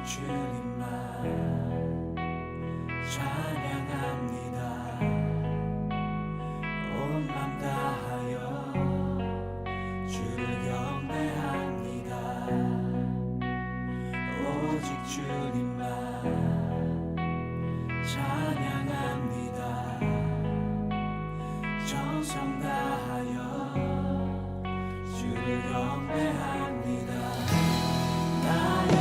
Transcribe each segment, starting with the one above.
주님만 찬양합니다. 온 맘 다하여 주를 경배합니다. 오직 주님만 찬양합니다. 정성 다하여 주를 경배합니다. 나의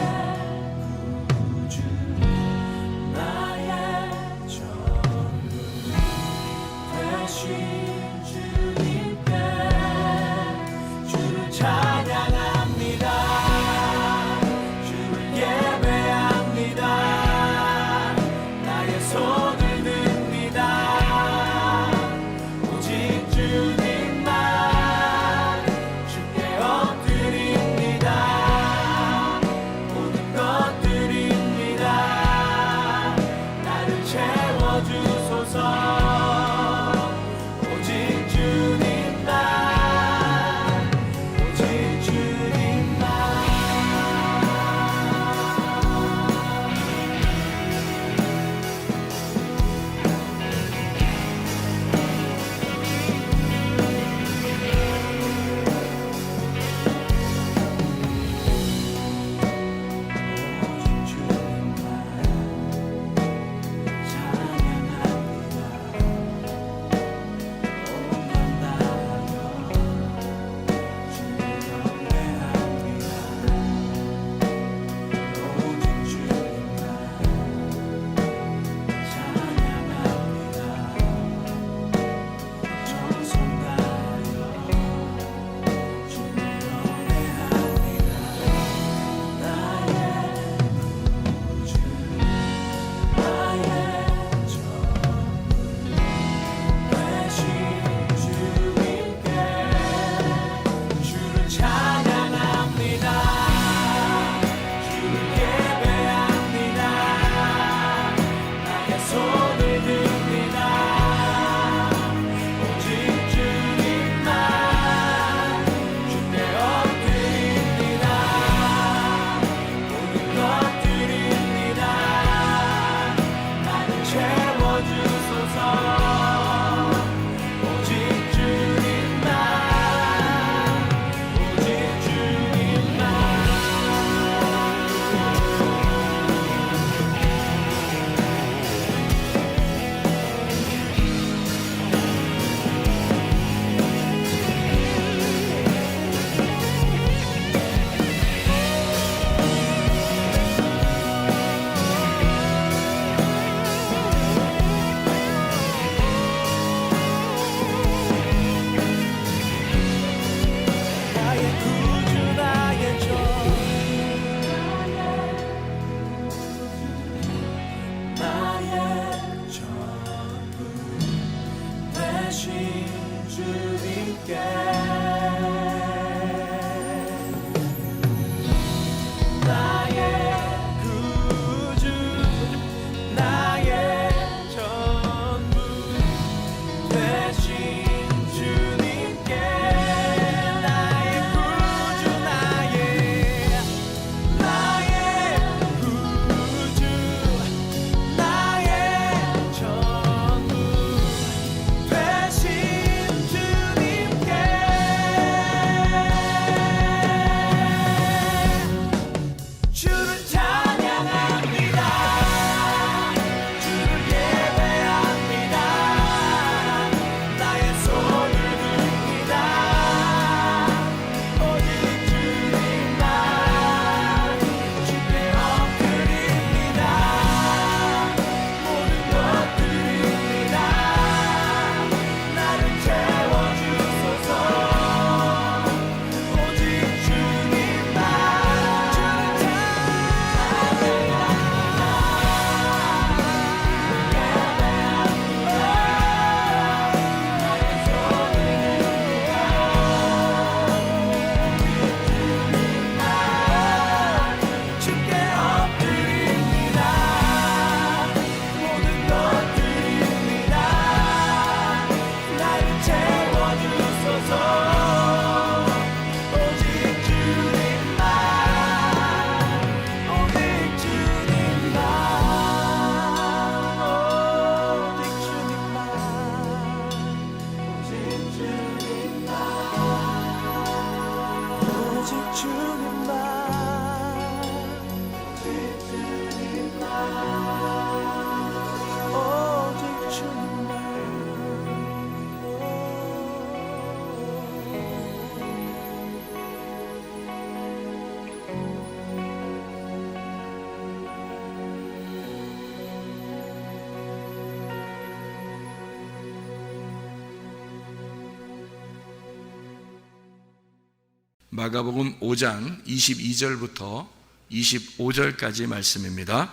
마가복음 5장 22절부터 25절까지 말씀입니다.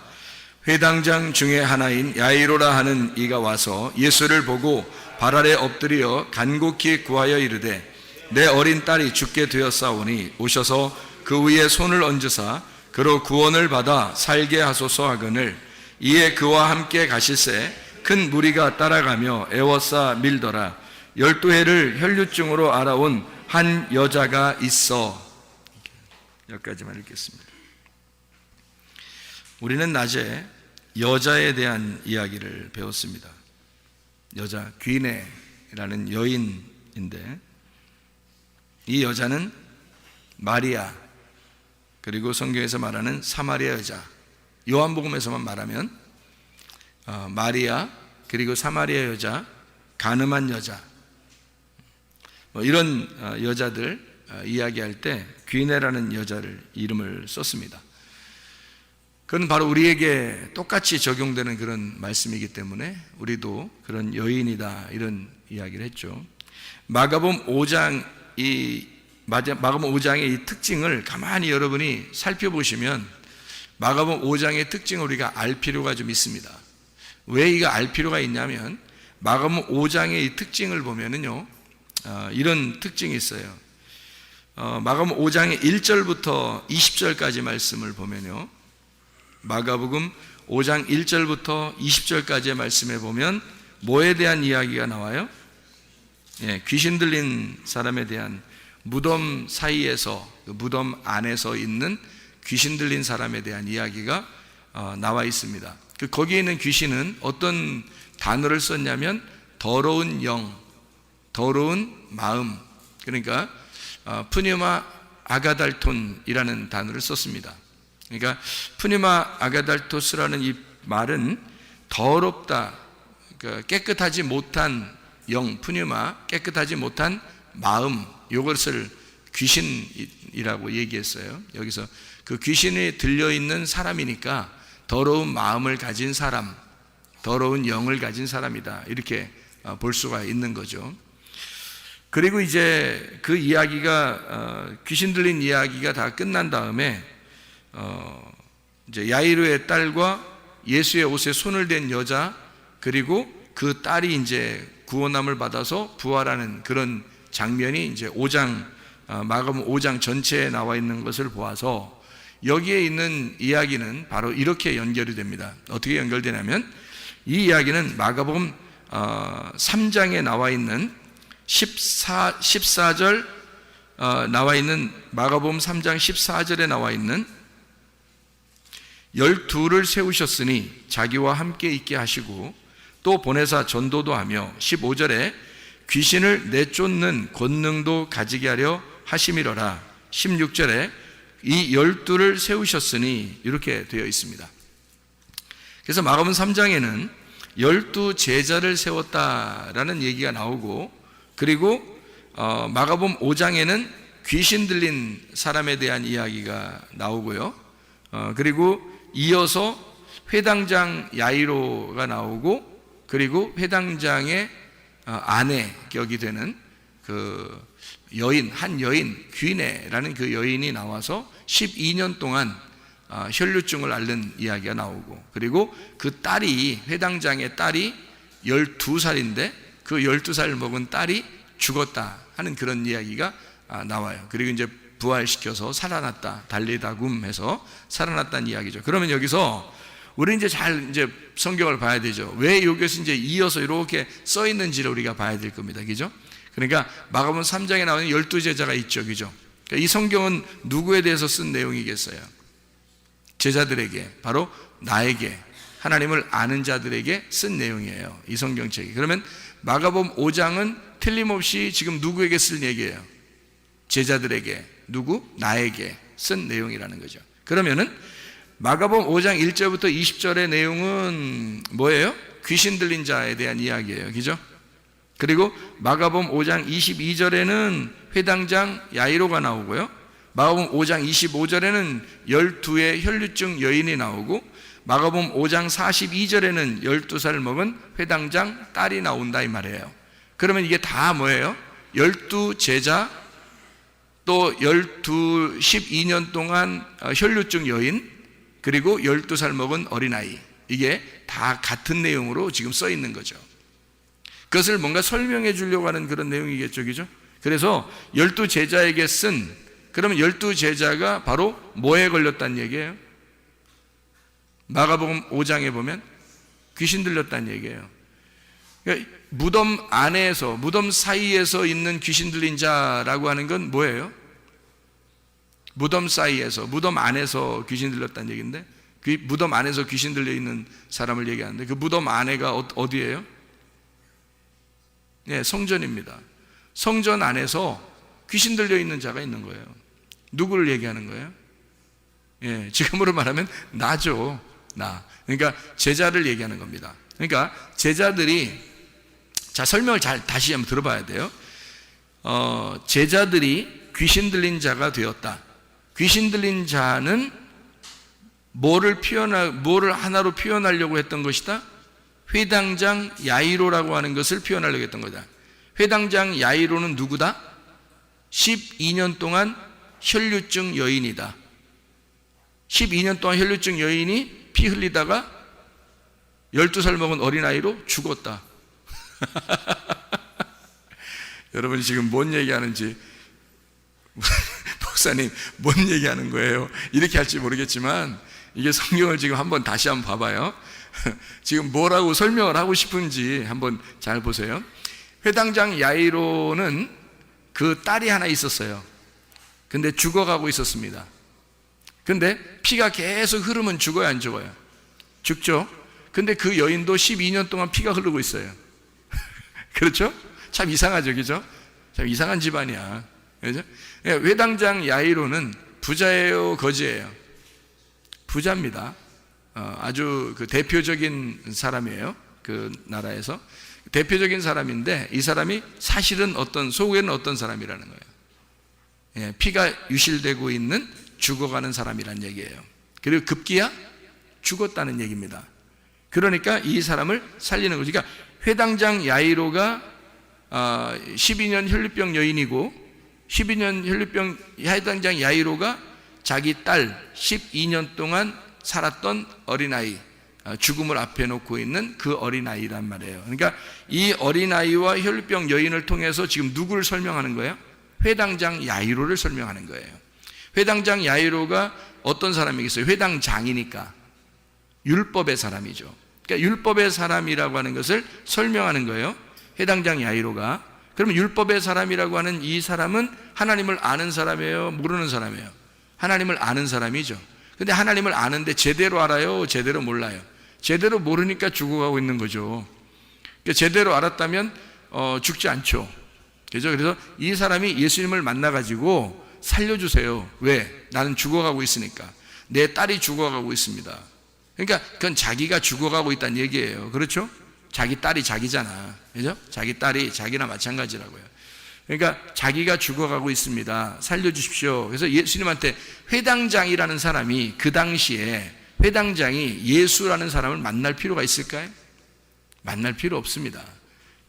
회당장 중에 하나인 야이로라 하는 이가 와서 예수를 보고 발 아래 엎드려 간곡히 구하여 이르되 내 어린 딸이 죽게 되었사오니 오셔서 그 위에 손을 얹으사 그로 구원을 받아 살게 하소서 하거늘 이에 그와 함께 가실새 큰 무리가 따라가며 애워싸 밀더라. 12해를 혈류증으로 알아온 한 여자가 있어. 여기까지만 읽겠습니다. 우리는 낮에 여자에 대한 이야기를 배웠습니다. 여자 귀네라는 여인인데 이 여자는 마리아, 그리고 성경에서 말하는 사마리아 여자, 요한복음에서만 말하면 마리아, 그리고 사마리아 여자, 가늠한 여자, 이런 여자들 이야기할 때 귀네라는 여자를 이름을 썼습니다. 그건 바로 우리에게 똑같이 적용되는 그런 말씀이기 때문에 우리도 그런 여인이다 이런 이야기를 했죠. 마가복음 5장의 이 특징을 가만히 여러분이 살펴보시면 마가복음 5장의 특징을 우리가 알 필요가 좀 있습니다. 왜 이거 알 필요가 있냐면 마가복음 5장의 이 특징을 보면은요, 이런 특징이 있어요. 마가복음 5장의 1절부터 20절까지 말씀을 보면요, 마가복음 5장 1절부터 20절까지의 말씀에 보면 뭐에 대한 이야기가 나와요? 귀신 들린 사람에 대한, 무덤 사이에서, 무덤 안에서 있는 귀신 들린 사람에 대한 이야기가 나와 있습니다. 거기에 있는 귀신은 어떤 단어를 썼냐면 더러운 영, 더러운 마음, 그러니까 푸뉴마 아가달톤이라는 단어를 썼습니다. 그러니까 푸뉴마 아가달토스라는 이 말은 더럽다, 그러니까 깨끗하지 못한 영, 푸뉴마, 깨끗하지 못한 마음, 이것을 귀신이라고 얘기했어요. 여기서 그 귀신이 들려있는 사람이니까 더러운 마음을 가진 사람, 더러운 영을 가진 사람이다, 이렇게 볼 수가 있는 거죠. 그리고 이제 그 이야기가, 귀신 들린 이야기가 다 끝난 다음에 이제 야이로의 딸과 예수의 옷에 손을 댄 여자, 그리고 그 딸이 이제 구원함을 받아서 부활하는 그런 장면이 이제 마가복음 5장 전체에 나와 있는 것을 보아서 여기에 있는 이야기는 바로 이렇게 연결이 됩니다. 어떻게 연결되냐면 이 이야기는 마가복음 3장에 나와 있는 14절 나와 있는, 마가복음 3장 14절에 나와 있는 12를 세우셨으니 자기와 함께 있게 하시고 또 보내사 전도도 하며 15절에 귀신을 내쫓는 권능도 가지게 하려 하심이로라. 16절에 이 12를 세우셨으니 이렇게 되어 있습니다. 그래서 마가복음 3장에는 12 제자를 세웠다라는 얘기가 나오고, 그리고 마가복음 5장에는 귀신 들린 사람에 대한 이야기가 나오고요. 그리고 이어서 회당장 야이로가 나오고, 그리고 회당장의 아내 격이 되는 그 여인, 한 여인, 귀네라는 그 여인이 나와서 12년 동안 혈류증을 앓는 이야기가 나오고, 그리고 그 딸이, 회당장의 딸이 12살인데 그 12살 먹은 딸이 죽었다 하는 그런 이야기가 나와요. 그리고 이제 부활시켜서 살아났다, 달리다굼 해서 살아났다는 이야기죠. 그러면 여기서 우리 이제 이제 성경을 봐야 되죠. 왜 여기서 이제 이어서 이렇게 써 있는지를 우리가 봐야 될 겁니다. 그죠? 그러니까 마가복음 3장에 나오는 12제자가 있죠. 그죠? 그러니까 이 성경은 누구에 대해서 쓴 내용이겠어요? 제자들에게, 바로 나에게, 하나님을 아는 자들에게 쓴 내용이에요, 이 성경책이. 그러면 마가복음 5장은 틀림없이 지금 누구에게 쓴 얘기예요? 제자들에게, 누구? 나에게 쓴 내용이라는 거죠. 그러면은 마가복음 5장 1절부터 20절의 내용은 뭐예요? 귀신 들린 자에 대한 이야기예요. 그죠? 그리고 마가복음 5장 22절에는 회당장 야이로가 나오고요. 마가복음 5장 25절에는 12의 혈류증 여인이 나오고, 마가복음 5장 42절에는 12살 먹은 회당장 딸이 나온다 이 말이에요. 그러면 이게 다 뭐예요? 12제자 또 12년 동안 혈류증 여인, 그리고 12살 먹은 어린아이, 이게 다 같은 내용으로 지금 써 있는 거죠. 그것을 뭔가 설명해 주려고 하는 그런 내용이겠죠, 그죠? 그래서 12제자에게 쓴, 그러면 12제자가 바로 뭐에 걸렸다는 얘기예요? 마가복음 5장에 보면 귀신 들렸다는 얘기예요. 그러니까 무덤 안에서, 무덤 사이에서 있는 귀신 들린 자라고 하는 건 뭐예요? 무덤 사이에서, 무덤 안에서 귀신 들렸다는 얘기인데, 그 무덤 안에서 귀신 들려 있는 사람을 얘기하는데, 그 무덤 안에가 어디예요? 네, 성전입니다. 성전 안에서 귀신 들려 있는 자가 있는 거예요. 누구를 얘기하는 거예요? 예, 지금으로 말하면 나죠. 나. 그러니까 제자를 얘기하는 겁니다. 그러니까 제자들이, 자, 설명을 다시 한번 들어봐야 돼요. 제자들이 귀신 들린 자가 되었다. 귀신 들린 자는 뭐를 하나로 표현하려고 했던 것이다? 회당장 야이로라고 하는 것을 표현하려고 했던 거다. 회당장 야이로는 누구다? 12년 동안 혈류증 여인이다. 12년 동안 혈류증 여인이 피 흘리다가 12살 먹은 어린아이로 죽었다. 여러분이 지금 뭔 얘기하는지, 목사님 뭔 얘기하는 거예요? 이렇게 할지 모르겠지만, 이게 성경을 지금 다시 한번 봐봐요. 지금 뭐라고 설명을 하고 싶은지 한번 잘 보세요. 회당장 야이로는 그 딸이 하나 있었어요. 근데 죽어가고 있었습니다. 근데 피가 계속 흐르면 죽어요, 안 죽어요? 죽죠. 근데 그 여인도 12년 동안 피가 흐르고 있어요. 그렇죠? 참 이상하죠, 그죠? 참 이상한 집안이야. 그죠? 회당장 야이로는 부자예요, 거지예요? 부자입니다. 아주 그 대표적인 사람이에요. 그 나라에서 대표적인 사람인데, 이 사람이 사실은 속에는 어떤 사람이라는 거예요. 예, 피가 유실되고 있는, 죽어가는 사람이란 얘기예요. 그리고 급기야 죽었다는 얘기입니다. 그러니까 이 사람을 살리는 거죠. 그러니까 회당장 야이로가 12년 혈류병 여인이고, 12년 혈류병 회당장 야이로가 자기 딸 12년 동안 살았던 어린아이, 죽음을 앞에 놓고 있는 그 어린아이란 말이에요. 그러니까 이 어린아이와 혈류병 여인을 통해서 지금 누구를 설명하는 거예요? 회당장 야이로를 설명하는 거예요. 회당장 야이로가 어떤 사람이겠어요? 회당장이니까 율법의 사람이죠. 그러니까 율법의 사람이라고 하는 것을 설명하는 거예요. 회당장 야이로가. 그러면 율법의 사람이라고 하는 이 사람은 하나님을 아는 사람이에요? 모르는 사람이에요? 하나님을 아는 사람이죠. 근데 하나님을 아는데 제대로 알아요? 제대로 몰라요? 제대로 모르니까 죽어가고 있는 거죠. 그러니까 제대로 알았다면 죽지 않죠. 그죠? 그래서 이 사람이 예수님을 만나가지고 살려주세요. 왜? 나는 죽어가고 있으니까. 내 딸이 죽어가고 있습니다. 그러니까 그건 자기가 죽어가고 있다는 얘기예요. 그렇죠? 자기 딸이 자기잖아. 그죠? 자기 딸이 자기나 마찬가지라고요. 그러니까 자기가 죽어가고 있습니다. 살려주십시오. 그래서 예수님한테, 회당장이라는 사람이 그 당시에, 회당장이 예수라는 사람을 만날 필요가 있을까요? 만날 필요 없습니다.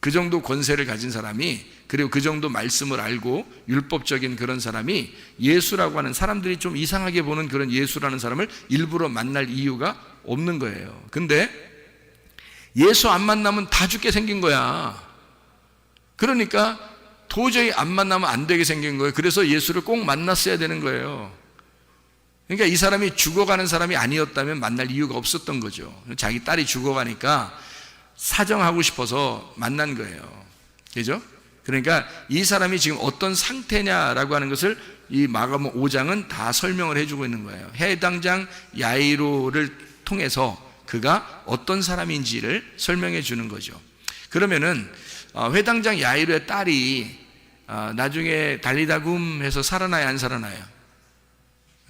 그 정도 권세를 가진 사람이, 그리고 그 정도 말씀을 알고 율법적인 그런 사람이 예수라고 하는, 사람들이 좀 이상하게 보는 그런 예수라는 사람을 일부러 만날 이유가 없는 거예요. 근데 예수 안 만나면 다 죽게 생긴 거야. 그러니까 도저히 안 만나면 안 되게 생긴 거예요. 그래서 예수를 꼭 만났어야 되는 거예요. 그러니까 이 사람이 죽어가는 사람이 아니었다면 만날 이유가 없었던 거죠. 자기 딸이 죽어가니까 사정하고 싶어서 만난 거예요. 그죠? 그러니까 이 사람이 지금 어떤 상태냐라고 하는 것을 이 마가복음 5장은 다 설명을 해주고 있는 거예요. 회당장 야이로를 통해서 그가 어떤 사람인지를 설명해 주는 거죠. 그러면은 회당장 야이로의 딸이 나중에 달리다굼 해서 살아나요, 안 살아나요?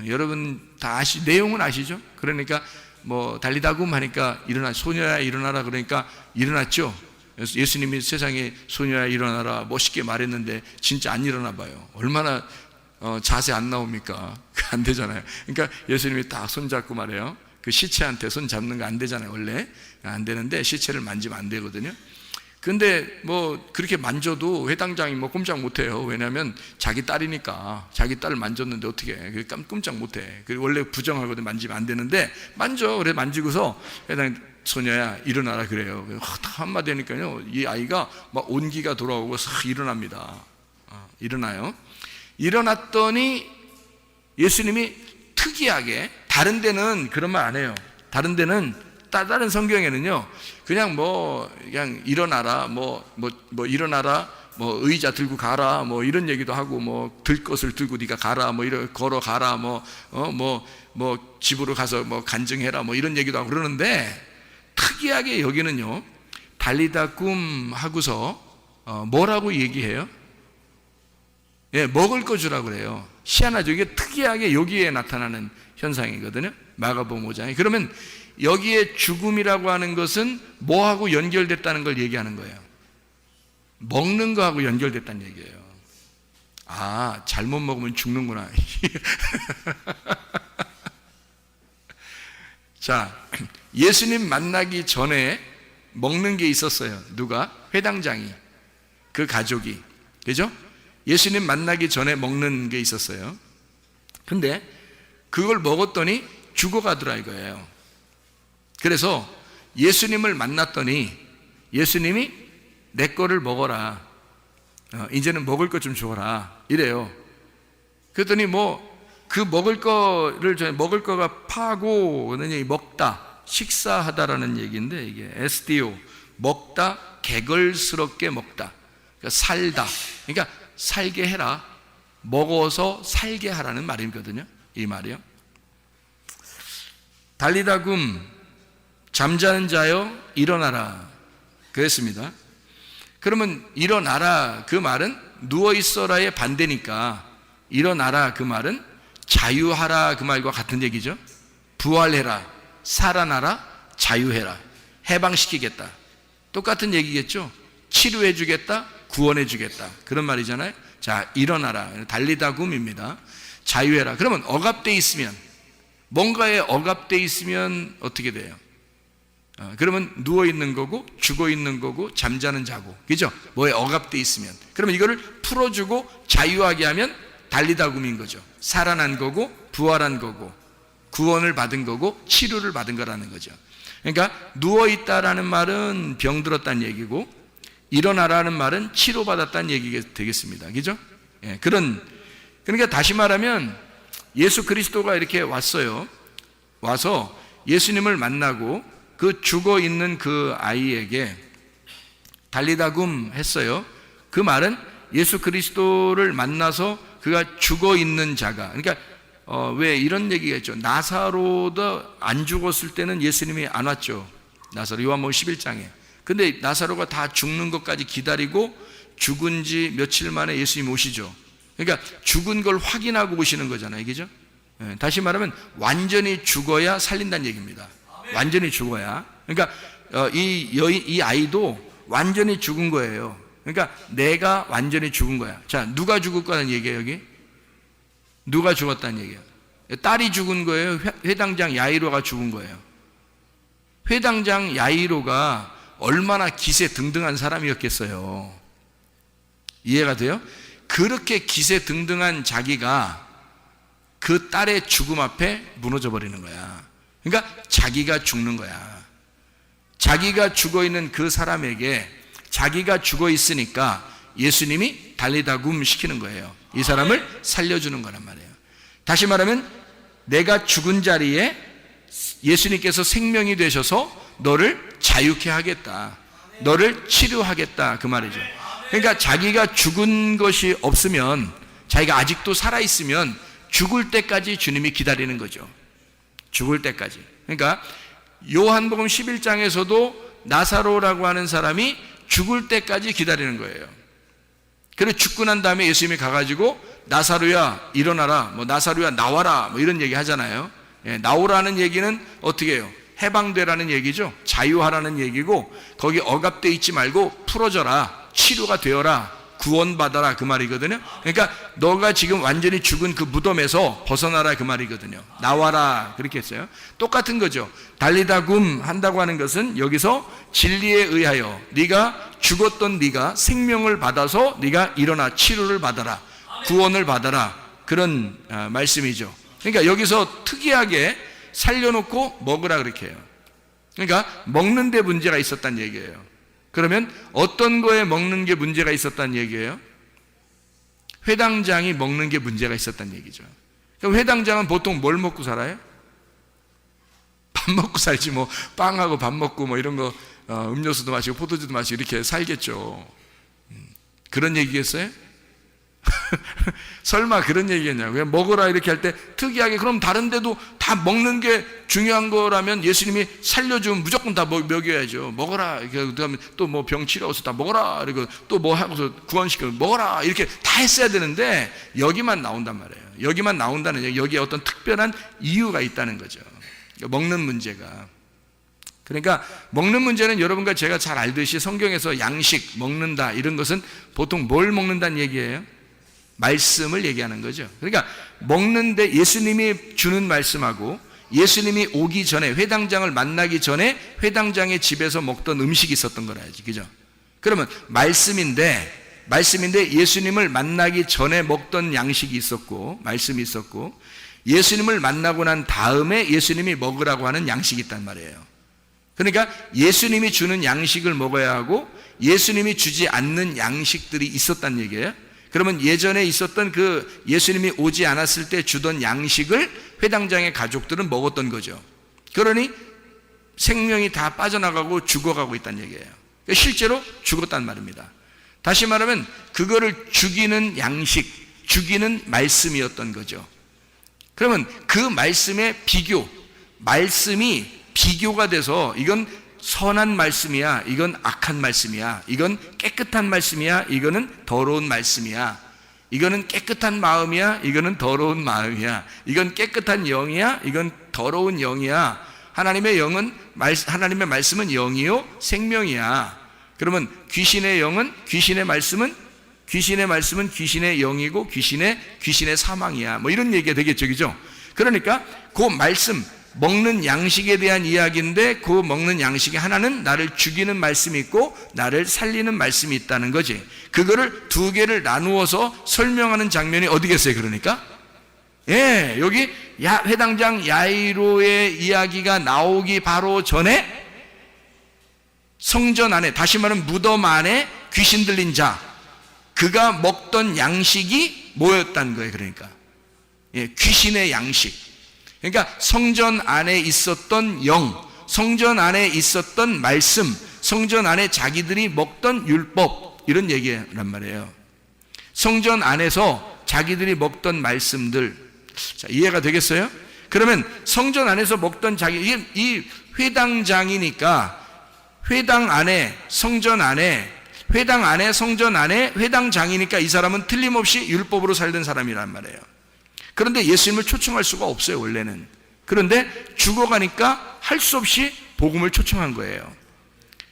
여러분 다 내용은 아시죠? 그러니까 뭐 달리다굼 하니까 소녀야 일어나라, 그러니까 일어났죠. 예수님이 세상에 소녀야 일어나라 멋있게 말했는데 진짜 안 일어나 봐요. 얼마나 자세 안 나옵니까? 안 되잖아요. 그러니까 예수님이 딱 손잡고 말해요. 그 시체한테 손 잡는 거 안 되잖아요. 원래 안 되는데 시체를 만지면 안 되거든요. 근데 뭐 그렇게 만져도 회당장이 뭐 꼼짝 못해요. 왜냐하면 자기 딸이니까. 자기 딸을 만졌는데 어떻게 해? 꼼짝 못해. 원래 부정하거든. 만지면 안 되는데 만져. 그래 만지고서 회당 소녀야 일어나라 그래요. 한마디 하니까요 이 아이가 막 온기가 돌아오고 싹 일어납니다. 일어나요. 일어났더니 예수님이 특이하게, 다른 데는 그런 말 안 해요. 다른 데는, 다른 성경에는요 그냥 그냥 일어나라, 일어나라, 의자 들고 가라, 이런 얘기도 하고, 들 것을 들고 네가 가라, 이런 걸어 가라, 집으로 가서 간증해라, 이런 얘기도 하고 그러는데, 특이하게 여기는요 달리다 굼 하고서 뭐라고 얘기해요? 예, 먹을 거 주라고 그래요. 희한하죠. 이게 특이하게 여기에 나타나는 현상이거든요. 마가복음 5장에. 그러면 여기에 죽음이라고 하는 것은 뭐하고 연결됐다는 걸 얘기하는 거예요. 먹는 거하고 연결됐다는 얘기예요. 아, 잘못 먹으면 죽는구나. 자, 예수님 만나기 전에 먹는 게 있었어요. 누가? 회당장이, 그 가족이. 그죠? 예수님 만나기 전에 먹는 게 있었어요. 근데 그걸 먹었더니 죽어가더라 이거예요. 그래서 예수님을 만났더니 예수님이 내 거를 먹어라, 이제는 먹을 것 좀 줘라 이래요. 그랬더니 그 먹을 거가 파고 먹다, 식사하다라는 얘기인데, 이게 에스티오, 먹다, 개걸스럽게 먹다, 그러니까 살다, 그러니까 살게 해라, 먹어서 살게 하라는 말이거든요. 이 말이요. 달리다 굼, 잠자는 자여 일어나라 그랬습니다. 그러면 일어나라 그 말은 누워있어라의 반대니까, 일어나라 그 말은 자유하라 그 말과 같은 얘기죠. 부활해라, 살아나라, 자유해라, 해방시키겠다, 똑같은 얘기겠죠. 치료해주겠다, 구원해주겠다, 그런 말이잖아요. 자, 일어나라, 달리다 굼입니다. 자유해라. 그러면 억압되어 있으면, 뭔가에 억압되어 있으면 어떻게 돼요? 그러면 누워있는 거고, 죽어있는 거고, 잠자는 자고, 그죠? 뭐에 억압되어 있으면. 그러면 이거를 풀어주고 자유하게 하면 달리다 굼인 거죠. 살아난 거고, 부활한 거고, 구원을 받은 거고, 치료를 받은 거라는 거죠. 그러니까 누워있다라는 말은 병들었다는 얘기고, 일어나라는 말은 치료받았다는 얘기가 되겠습니다. 그죠? 예, 그러니까 다시 말하면 예수 그리스도가 이렇게 왔어요. 와서 예수님을 만나고 그 죽어 있는 그 아이에게 달리다 굼 했어요. 그 말은 예수 그리스도를 만나서 그가 죽어 있는 자가, 그러니까 왜 이런 얘기가 있죠. 나사로도 안 죽었을 때는 예수님이 안 왔죠. 나사로, 요한복음 11장에. 근데 나사로가 다 죽는 것까지 기다리고 죽은 지 며칠 만에 예수님 오시죠. 그러니까 죽은 걸 확인하고 오시는 거잖아요. 그죠? 다시 말하면 완전히 죽어야 살린다는 얘기입니다. 완전히 죽어야. 그러니까 이 아이도 완전히 죽은 거예요. 그러니까 내가 완전히 죽은 거야. 자, 누가 죽을 거라는 얘기예요, 여기? 누가 죽었다는 얘기예요? 딸이 죽은 거예요? 회당장 야이로가 죽은 거예요? 회당장 야이로가 얼마나 기세 등등한 사람이었겠어요. 이해가 돼요? 그렇게 기세 등등한 자기가 그 딸의 죽음 앞에 무너져 버리는 거야. 그러니까 자기가 죽는 거야. 자기가 죽어 있는 그 사람에게, 자기가 죽어 있으니까 예수님이 달리다 굼 시키는 거예요. 이 사람을 살려주는 거란 말이에요. 다시 말하면 내가 죽은 자리에 예수님께서 생명이 되셔서 너를 자유케 하겠다, 너를 치료하겠다, 그 말이죠. 그러니까 자기가 죽은 것이 없으면, 자기가 아직도 살아있으면 죽을 때까지 주님이 기다리는 거죠. 죽을 때까지. 그러니까 요한복음 11장에서도 나사로라고 하는 사람이 죽을 때까지 기다리는 거예요. 그리고 죽고 난 다음에 예수님이 가가지고 나사로야 일어나라, 나사로야 나와라, 이런 얘기 하잖아요. 예, 나오라는 얘기는 어떻게 해요? 해방되라는 얘기죠. 자유하라는 얘기고, 거기 억압되어 있지 말고 풀어져라, 치료가 되어라, 구원받아라, 그 말이거든요. 그러니까 너가 지금 완전히 죽은 그 무덤에서 벗어나라, 그 말이거든요. 나와라, 그렇게 했어요. 똑같은 거죠. 달리다 굼 한다고 하는 것은 여기서 진리에 의하여 네가 죽었던 네가 생명을 받아서 네가 일어나 치료를 받아라, 구원을 받아라, 그런 말씀이죠. 그러니까 여기서 특이하게 살려놓고 먹으라 그렇게 해요. 그러니까 먹는 데 문제가 있었다는 얘기예요. 그러면 어떤 거에 먹는 게 문제가 있었다는 얘기예요? 회당장이 먹는 게 문제가 있었다는 얘기죠. 그럼 회당장은 보통 뭘 먹고 살아요? 밥 먹고 살지, 뭐 빵하고 밥 먹고 뭐 이런 거, 음료수도 마시고 포도주도 마시고 이렇게 살겠죠. 그런 얘기겠어요? 설마 그런 얘기겠냐고요? 먹으라 이렇게 할 때 특이하게, 그럼 다른 데도 다 먹는 게 중요한 거라면 예수님이 살려주면 무조건 다 먹여야죠. 먹어라. 그다음에 또 뭐 병 치료해서 다 먹어라. 그리고 또 뭐 하고서 구원시켜 먹어라. 이렇게 다 했어야 되는데 여기만 나온단 말이에요. 여기만 나온다는 얘기, 여기에 어떤 특별한 이유가 있다는 거죠. 먹는 문제가. 그러니까 먹는 문제는 여러분과 제가 잘 알듯이 성경에서 양식, 먹는다 이런 것은 보통 뭘 먹는다는 얘기예요? 말씀을 얘기하는 거죠. 그러니까 먹는데 예수님이 주는 말씀하고 예수님이 오기 전에, 회당장을 만나기 전에 회당장의 집에서 먹던 음식이 있었던 거라야지, 그죠? 그러면 말씀인데 예수님을 만나기 전에 먹던 양식이 있었고 말씀이 있었고, 예수님을 만나고 난 다음에 예수님이 먹으라고 하는 양식이 있단 말이에요. 그러니까 예수님이 주는 양식을 먹어야 하고 예수님이 주지 않는 양식들이 있었단 얘기예요. 그러면 예전에 있었던 그 예수님이 오지 않았을 때 주던 양식을 회당장의 가족들은 먹었던 거죠. 그러니 생명이 다 빠져나가고 죽어가고 있다는 얘기예요. 실제로 죽었단 말입니다. 다시 말하면 그거를 죽이는 양식, 죽이는 말씀이었던 거죠. 그러면 그 말씀의 비교, 말씀이 비교가 돼서 이건 선한 말씀이야, 이건 악한 말씀이야, 이건 깨끗한 말씀이야, 이거는 더러운 말씀이야, 이거는 깨끗한 마음이야, 이거는 더러운 마음이야, 이건 깨끗한 영이야, 이건 더러운 영이야. 하나님의 영은, 하나님의 말씀은 영이요 생명이야. 그러면 귀신의 영은, 귀신의 말씀은 귀신의 영이고 귀신의 사망이야. 뭐 이런 얘기가 되겠죠, 그죠? 그러니까 그 말씀, 먹는 양식에 대한 이야기인데 그 먹는 양식에 하나는 나를 죽이는 말씀이 있고 나를 살리는 말씀이 있다는 거지. 그거를 두 개를 나누어서 설명하는 장면이 어디겠어요? 그러니까 여기 회당장 야이로의 이야기가 나오기 바로 전에 성전 안에, 다시 말하면 무덤 안에 귀신 들린 자, 그가 먹던 양식이 뭐였다는 거예요? 그러니까 귀신의 양식. 그러니까 성전 안에 있었던 영, 성전 안에 있었던 말씀, 성전 안에 자기들이 먹던 율법, 이런 얘기란 말이에요. 성전 안에서 자기들이 먹던 말씀들. 자, 이해가 되겠어요? 그러면 성전 안에서 먹던 이 회당장이니까 회당 안에, 성전 안에, 회당 안에, 성전 안에 회당장이니까 이 사람은 틀림없이 율법으로 살던 사람이란 말이에요. 그런데 예수님을 초청할 수가 없어요, 원래는. 그런데 죽어가니까 할 수 없이 복음을 초청한 거예요.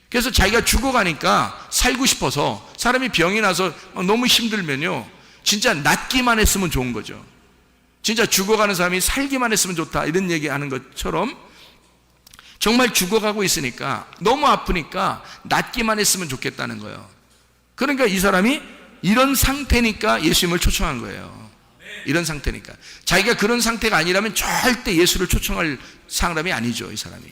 그래서 자기가 죽어가니까 살고 싶어서, 사람이 병이 나서 너무 힘들면요, 진짜 낫기만 했으면 좋은 거죠. 진짜 죽어가는 사람이 살기만 했으면 좋다, 이런 얘기하는 것처럼 정말 죽어가고 있으니까, 너무 아프니까 낫기만 했으면 좋겠다는 거예요. 그러니까 이 사람이 이런 상태니까 예수님을 초청한 거예요. 이런 상태니까. 자기가 그런 상태가 아니라면 절대 예수를 초청할 사람이 아니죠, 이 사람이.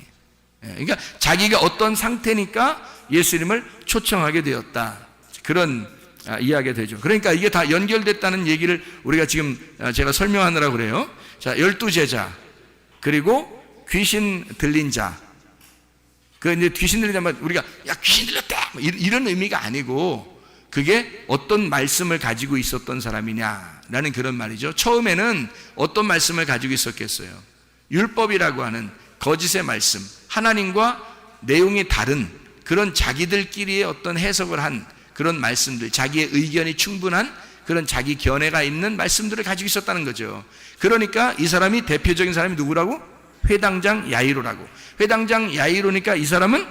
그러니까 자기가 어떤 상태니까 예수님을 초청하게 되었다, 그런 이야기가 되죠. 그러니까 이게 다 연결됐다는 얘기를 우리가 지금 제가 설명하느라고 그래요. 자, 12제자, 그리고 귀신 들린 자. 그 이제 귀신 들린 자면 우리가 야 귀신 들렸다 이런 의미가 아니고, 그게 어떤 말씀을 가지고 있었던 사람이냐라는 그런 말이죠. 처음에는 어떤 말씀을 가지고 있었겠어요? 율법이라고 하는 거짓의 말씀, 하나님과 내용이 다른 그런 자기들끼리의 어떤 해석을 한 그런 말씀들, 자기의 의견이 충분한 그런 자기 견해가 있는 말씀들을 가지고 있었다는 거죠. 그러니까 이 사람이, 대표적인 사람이 누구라고? 회당장 야이로라고. 회당장 야이로니까 이 사람은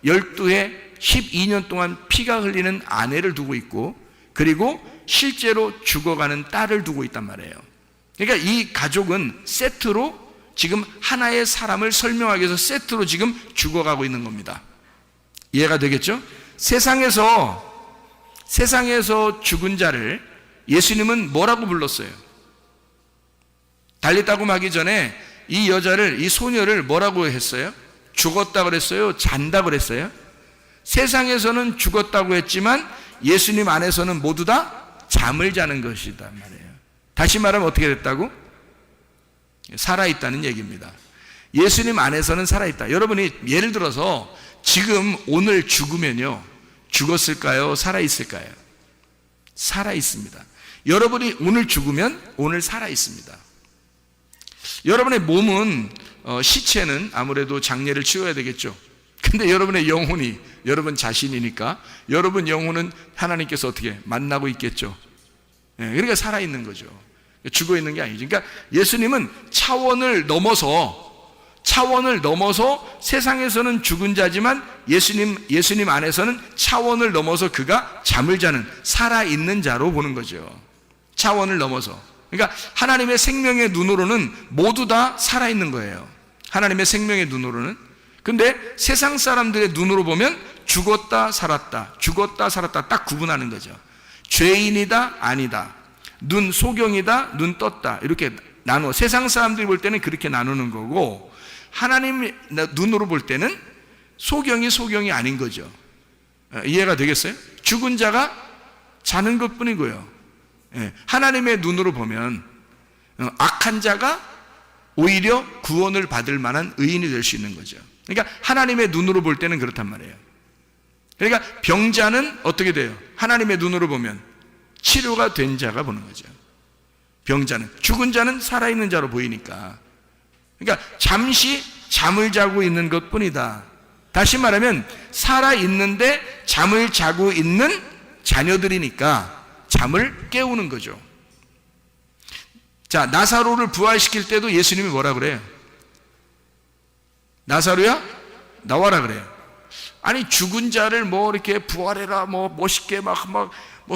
12회 12년 동안 피가 흘리는 아내를 두고 있고, 그리고 실제로 죽어가는 딸을 두고 있단 말이에요. 그러니까 이 가족은 세트로 지금 하나의 사람을 설명하기 위해서 세트로 지금 죽어가고 있는 겁니다. 이해가 되겠죠? 세상에서 죽은 자를 예수님은 뭐라고 불렀어요? 달리따고 하기 전에 이 소녀를 뭐라고 했어요? 죽었다 그랬어요? 잔다 그랬어요? 세상에서는 죽었다고 했지만 예수님 안에서는 모두 다 잠을 자는 것이다 말이에요. 다시 말하면 어떻게 됐다고? 살아있다는 얘기입니다. 예수님 안에서는 살아있다. 여러분이 예를 들어서 지금 오늘 죽으면요, 죽었을까요? 살아있을까요? 살아있습니다. 여러분이 오늘 죽으면 오늘 살아있습니다. 여러분의 몸은 시체는 아무래도 장례를 치러야 되겠죠. 근데 여러분의 영혼이 여러분 자신이니까 여러분 영혼은 하나님께서 어떻게 만나고 있겠죠. 그러니까 살아있는 거죠. 죽어 있는 게 아니죠. 그러니까 예수님은 차원을 넘어서 세상에서는 죽은 자지만 예수님 안에서는 차원을 넘어서 그가 잠을 자는 살아있는 자로 보는 거죠. 차원을 넘어서. 그러니까 하나님의 생명의 눈으로는 모두 다 살아있는 거예요. 하나님의 생명의 눈으로는. 근데 세상 사람들의 눈으로 보면 죽었다 살았다, 죽었다 살았다 딱 구분하는 거죠. 죄인이다 아니다, 눈 소경이다 눈 떴다, 이렇게 나누어 세상 사람들이 볼 때는 그렇게 나누는 거고, 하나님 눈으로 볼 때는 소경이 아닌 거죠. 이해가 되겠어요? 죽은 자가 자는 것뿐이고요. 하나님의 눈으로 보면 악한 자가 오히려 구원을 받을 만한 의인이 될 수 있는 거죠. 그러니까 하나님의 눈으로 볼 때는 그렇단 말이에요. 그러니까 병자는 어떻게 돼요? 하나님의 눈으로 보면 치료가 된 자가 보는 거죠. 병자는. 죽은 자는 살아있는 자로 보이니까. 그러니까 잠시 잠을 자고 있는 것뿐이다. 다시 말하면 살아있는데 잠을 자고 있는 자녀들이니까 잠을 깨우는 거죠. 자, 나사로를 부활시킬 때도 예수님이 뭐라 그래요? 나사로야 나와라 그래요. 아니 죽은 자를 뭐 이렇게 부활해라 뭐 멋있게 막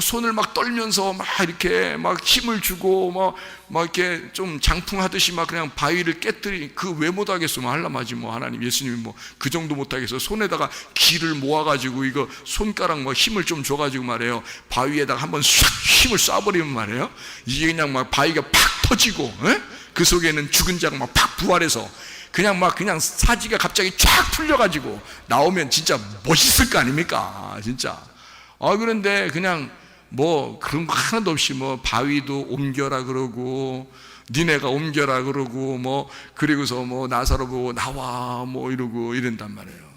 손을 막 떨면서 막 이렇게 막 힘을 주고 막 이렇게 좀 장풍하듯이 막 그냥 바위를 깨뜨리, 그 왜 못하겠어? 뭐 하려마지 뭐 하나님 예수님이 뭐 그 정도 못하겠어? 손에다가 기를 모아가지고 이거 손가락 뭐 힘을 좀 줘가지고 말이에요, 바위에다가 한번 싹 힘을 쏴버리면 말이에요, 이게 그냥 막 바위가 팍 터지고, 그 속에는 죽은 자가 막 팍 부활해서 그냥 사지가 갑자기 쫙 풀려가지고 나오면 진짜 멋있을 거 아닙니까? 진짜. 그런데 그냥 뭐 그런 거 하나도 없이 뭐 바위도 옮겨라 그러고 니네가 옮겨라 그러고 뭐 그리고서 뭐 나사로 보고 나와 뭐 이러고 이런단 말이에요.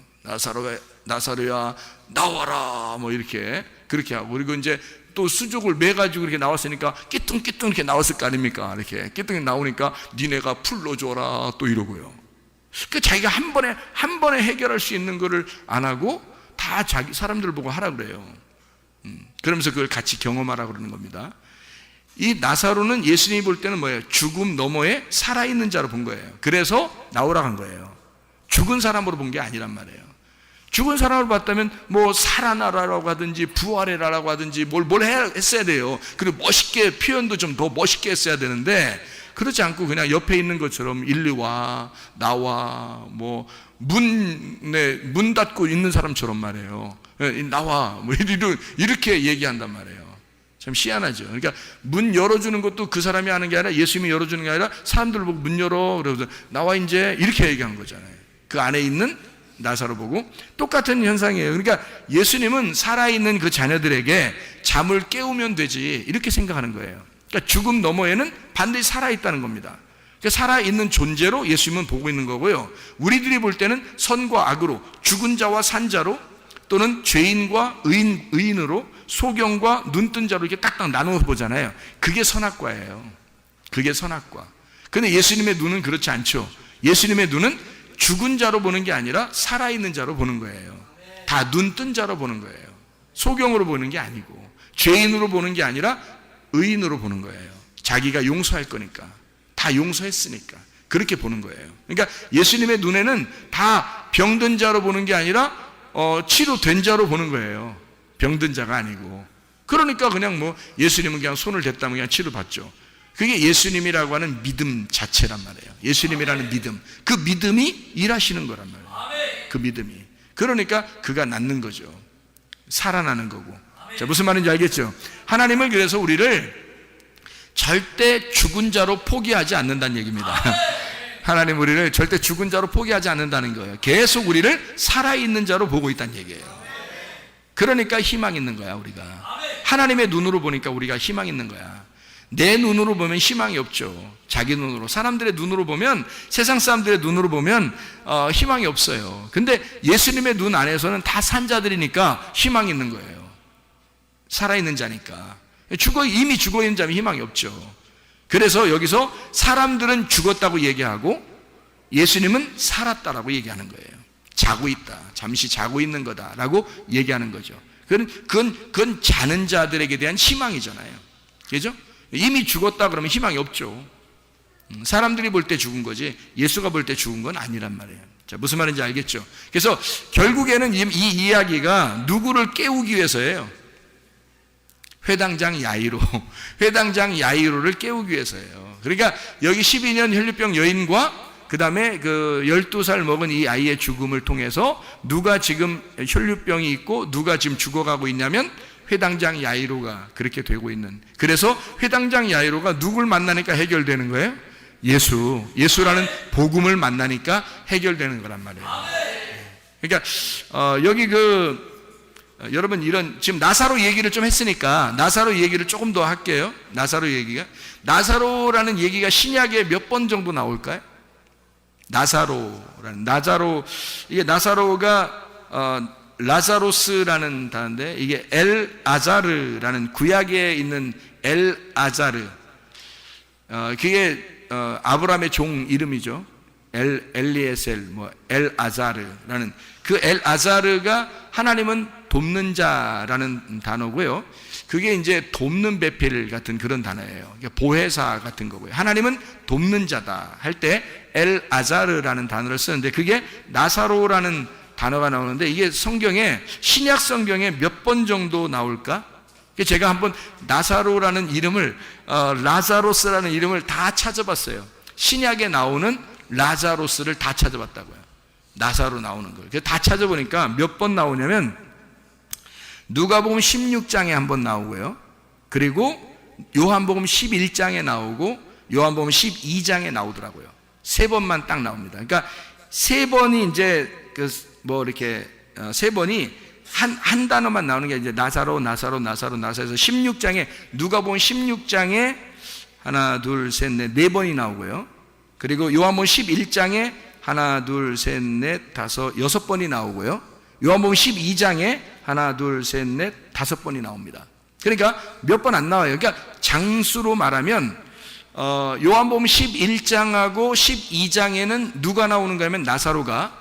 나사로야 나와라 뭐 이렇게 그렇게 하고, 그리고 이제 또 수족을 매가지고 이렇게 나왔으니까 끼뚱끼뚱 이렇게 나왔을 거 아닙니까? 이렇게 끼뚱이 나오니까 니네가 풀러줘라 또 이러고요. 그 자기가 한 번에 해결할 수 있는 거를 안 하고 다 자기 사람들 보고 하라 그래요. 그러면서 그걸 같이 경험하라 그러는 겁니다. 이 나사로는 예수님이 볼 때는 뭐예요? 죽음 너머에 살아있는 자로 본 거예요. 그래서 나오라 한 거예요. 죽은 사람으로 본 게 아니란 말이에요. 죽은 사람으로 봤다면 뭐 살아나라라고 하든지 부활해라라고 하든지 뭘 했어야 돼요. 그리고 멋있게 표현도 좀 더 멋있게 했어야 되는데 그렇지 않고 그냥 옆에 있는 것처럼 일리 와 나와 뭐 문 닫고 있는 사람처럼 말이에요. 나와 뭐 이렇게 얘기한단 말이에요. 참 희한하죠. 그러니까 문 열어주는 것도 그 사람이 하는 게 아니라 예수님이 열어주는 게 아니라 사람들 보고 문 열어 그러면서 나와 이제 이렇게 얘기한 거잖아요. 그 안에 있는 나사로 보고 똑같은 현상이에요. 그러니까 예수님은 살아있는 그 자녀들에게 잠을 깨우면 되지 이렇게 생각하는 거예요. 그러니까 죽음 너머에는 반드시 살아있다는 겁니다. 그러니까 살아있는 존재로 예수님은 보고 있는 거고요. 우리들이 볼 때는 선과 악으로, 죽은 자와 산 자로, 또는 죄인과 의인으로, 소경과 눈뜬 자로 이렇게 딱딱 나누어 보잖아요. 그게 선악과예요. 그게 선악과. 그런데 예수님의 눈은 그렇지 않죠. 예수님의 눈은 죽은 자로 보는 게 아니라 살아있는 자로 보는 거예요. 다 눈뜬 자로 보는 거예요. 소경으로 보는 게 아니고, 죄인으로 보는 게 아니라 의인으로 보는 거예요. 자기가 용서할 거니까, 다 용서했으니까 그렇게 보는 거예요. 그러니까 예수님의 눈에는 다 병든 자로 보는 게 아니라 치료된 자로 보는 거예요. 병든 자가 아니고. 그러니까 그냥 뭐 예수님은 그냥 손을 댔다면 그냥 치료받죠. 그게 예수님이라고 하는 믿음 자체란 말이에요. 예수님이라는 믿음, 그 믿음이 일하시는 거란 말이에요. 그 믿음이. 그러니까 그가 낫는 거죠. 살아나는 거고. 자, 무슨 말인지 알겠죠? 하나님은 그래서 우리를 절대 죽은 자로 포기하지 않는다는 얘기입니다. 하나님 우리를 절대 죽은 자로 포기하지 않는다는 거예요. 계속 우리를 살아있는 자로 보고 있다는 얘기예요. 그러니까 희망 있는 거야, 우리가. 하나님의 눈으로 보니까 우리가 희망 있는 거야. 내 눈으로 보면 희망이 없죠. 자기 눈으로. 사람들의 눈으로 보면, 세상 사람들의 눈으로 보면 희망이 없어요. 근데 예수님의 눈 안에서는 다 산 자들이니까 희망이 있는 거예요. 살아있는 자니까. 이미 죽어있는 자면 희망이 없죠. 그래서 여기서 사람들은 죽었다고 얘기하고 예수님은 살았다라고 얘기하는 거예요. 자고 있다, 잠시 자고 있는 거다라고 얘기하는 거죠. 그건 자는 자들에게 대한 희망이잖아요. 그죠? 이미 죽었다 그러면 희망이 없죠. 사람들이 볼 때 죽은 거지 예수가 볼 때 죽은 건 아니란 말이에요. 자, 무슨 말인지 알겠죠? 그래서 결국에는 이 이야기가 누구를 깨우기 위해서예요. 회당장 야이로를 깨우기 위해서예요. 그러니까 여기 12년 혈류병 여인과 그 다음에 그 12살 먹은 이 아이의 죽음을 통해서 누가 지금 혈류병이 있고 누가 지금 죽어가고 있냐면 회당장 야이로가 그렇게 되고 있는. 그래서 회당장 야이로가 누굴 만나니까 해결되는 거예요? 예수라는 복음을 만나니까 해결되는 거란 말이에요. 그러니까 여기 여러분 지금 나사로 얘기를 좀 했으니까 나사로 얘기를 조금 더 할게요. 나사로라는 얘기가 신약에 몇 번 정도 나올까요? 이게 나사로가 라자로스라는 단어인데 이게 엘 아자르라는 구약에 있는 엘 아자르, 그게 아브라함의 종 이름이죠. 엘리에셀, 엘 아자르라는 그 엘 아자르가 하나님은 돕는 자라는 단어고요. 그게 이제 돕는 배필 같은 그런 단어예요. 보혜사 같은 거고요. 하나님은 돕는 자다 할 때 엘 아자르라는 단어를 쓰는데 그게 나사로라는 단어가 나오는데 이게 신약 성경에 몇 번 정도 나올까? 제가 한번 나사로라는 이름을 라자로스라는 이름을 다 찾아봤어요. 신약에 나오는 라자로스를 다 찾아봤다고요. 나사로 나오는 거예요. 다 찾아보니까 몇 번 나오냐면 누가복음 16장에 한 번 나오고요. 그리고 요한복음 11장에 나오고 요한복음 12장에 나오더라고요. 3번만 딱 나옵니다. 그러니까 3번이 이제 세 번이 한 단어만 나오는 게 이제 나사로에서 16장에 누가복음 16장에 하나 둘 셋 넷 4번이 나오고요. 그리고 요한복음 11장에 하나 둘 셋 넷 다섯 6번이 나오고요. 요한복음 12장에 하나 둘 셋 넷 5번이 나옵니다. 그러니까 몇 번 안 나와요. 그러니까 장수로 말하면 요한복음 11장하고 12장에는 누가 나오는가 하면 나사로가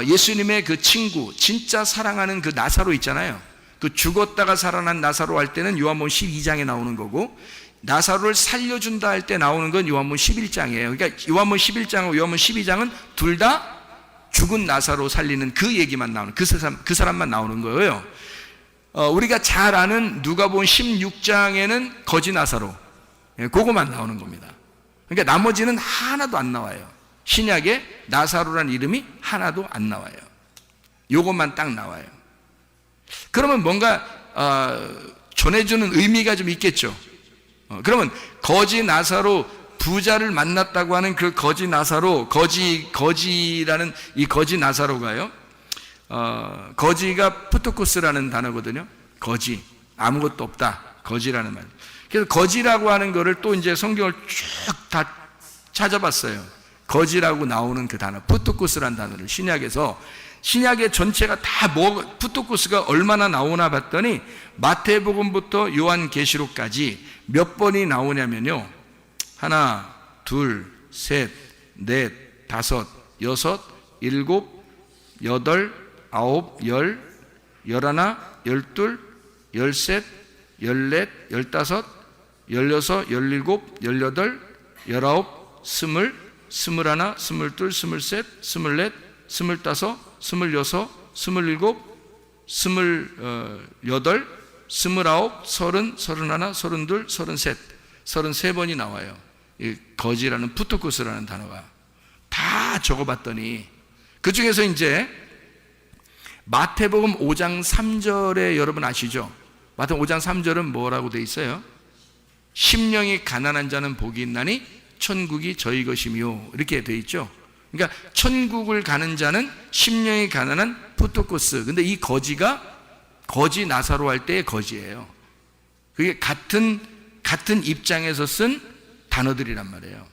예수님의 그 친구, 진짜 사랑하는 그 나사로 있잖아요. 그 죽었다가 살아난 나사로 할 때는 요한복음 12장에 나오는 거고, 나사로를 살려준다 할 때 나오는 건 요한복음 11장이에요. 그러니까 요한복음 11장하고 요한복음 12장은 둘 다 죽은 나사로 살리는 그 얘기만 나오는, 그 사람만 나오는 거예요. 우리가 잘 아는 누가복음 16장에는 거지 나사로, 그거만 나오는 겁니다. 그러니까 나머지는 하나도 안 나와요. 신약에 나사로라는 이름이 하나도 안 나와요. 요것만 딱 나와요. 그러면 뭔가 전해주는 의미가 좀 있겠죠. 그러면 거지 나사로, 부자를 만났다고 하는 그 거지 나사로, 거지라는 이 거지 나사로가요, 거지가 푸토코스라는 단어거든요. 거지, 아무것도 없다, 거지라는 말. 그래서 거지라고 하는 거를 또 이제 성경을 쭉 다 찾아봤어요. 거지라고 나오는 그 단어, 푸토코스라는 단어를 신약의 전체가 다 푸토코스가 얼마나 나오나 봤더니 마태복음부터 요한계시록까지 몇 번이 나오냐면요, 하나, 둘, 셋, 넷, 다섯, 여섯, 일곱, 여덟, 아홉, 열, 열하나, 열둘, 열셋, 열넷, 열다섯, 열여섯, 열일곱, 열여덟, 열아홉, 스물, 스물하나, 스물둘, 스물셋, 스물넷, 스물다섯, 스물여섯, 스물일곱, 스물여덟, 스물아홉, 서른, 서른하나, 서른둘, 서른셋, 33번이 나와요. 이 거지라는 푸토코스라는 단어가 다 적어봤더니 그 중에서 이제 마태복음 5장 3절에 여러분 아시죠? 마태복음 5장 3절은 뭐라고 돼 있어요? 심령이 가난한 자는 복이 있나니 천국이 저희 것이며 이렇게 돼 있죠. 그러니까 천국을 가는 자는 심령이 가난한 푸토코스. 근데 이 거지가 거지 나사로 할 때의 거지예요. 그게 같은 입장에서 쓴 단어들이란 말이에요.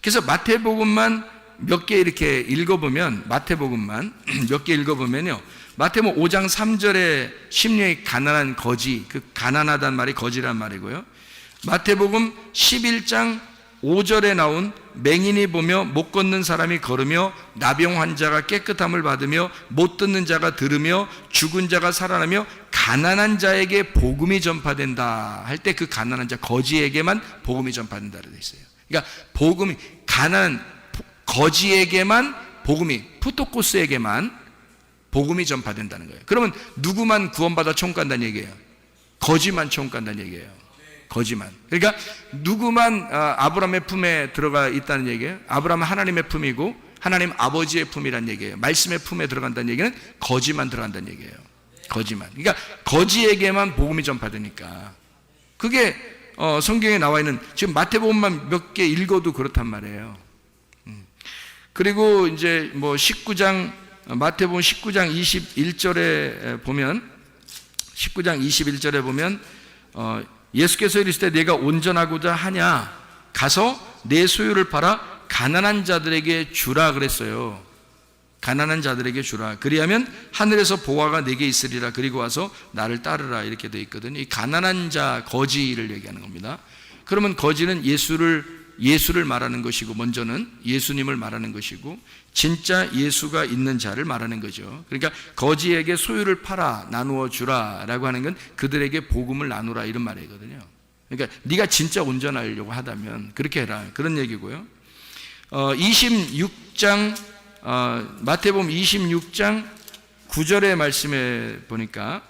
그래서 마태복음만 몇 개 이렇게 읽어보면, 마태복음만 몇 개 읽어보면요, 마태복음 5장 3절에 심령이 가난한 거지, 그 가난하단 말이 거지란 말이고요. 마태복음 11장 5절에 나온 맹인이 보며 못 걷는 사람이 걸으며 나병 환자가 깨끗함을 받으며 못 듣는 자가 들으며 죽은 자가 살아나며 가난한 자에게 복음이 전파된다 할 때 그 가난한 자 거지에게만 복음이 전파된다고 되어 있어요. 그러니까 복음이 가난한 거지에게만 복음이, 푸토코스에게만 복음이 전파된다는 거예요. 그러면 누구만 구원받아 천국 간다는 얘기예요? 거지만 천국 간다는 얘기예요. 거지만. 그러니까 누구만 아브라함의 품에 들어가 있다는 얘기예요. 아브라함은 하나님의 품이고 하나님 아버지의 품이란 얘기예요. 말씀의 품에 들어간다는 얘기는 거지만 들어간다는 얘기예요. 거지만. 그러니까 거지에게만 복음이 전파되니까. 그게 성경에 나와 있는, 지금 마태복음만 몇 개 읽어도 그렇단 말이에요. 그리고 이제 뭐 19장, 마태복음 19장 21절에 보면, 19장 21절에 보면 예수께서 이르시되 내가 온전하고자 하냐, 가서 내 소유를 팔아 가난한 자들에게 주라 그랬어요. 가난한 자들에게 주라. 그리하면 하늘에서 보화가 내게 있으리라. 그리고 와서 나를 따르라. 이렇게 되어 있거든요. 이 가난한 자, 거지를 얘기하는 겁니다. 그러면 거지는 예수를 말하는 것이고, 먼저는 예수님을 말하는 것이고, 진짜 예수가 있는 자를 말하는 거죠. 그러니까 거지에게 소유를 팔아 나누어 주라 라고 하는 건 그들에게 복음을 나누라 이런 말이거든요. 그러니까 네가 진짜 온전하려고 하다면 그렇게 해라, 그런 얘기고요. 26장 마태복음 26장 9절의 말씀에 보니까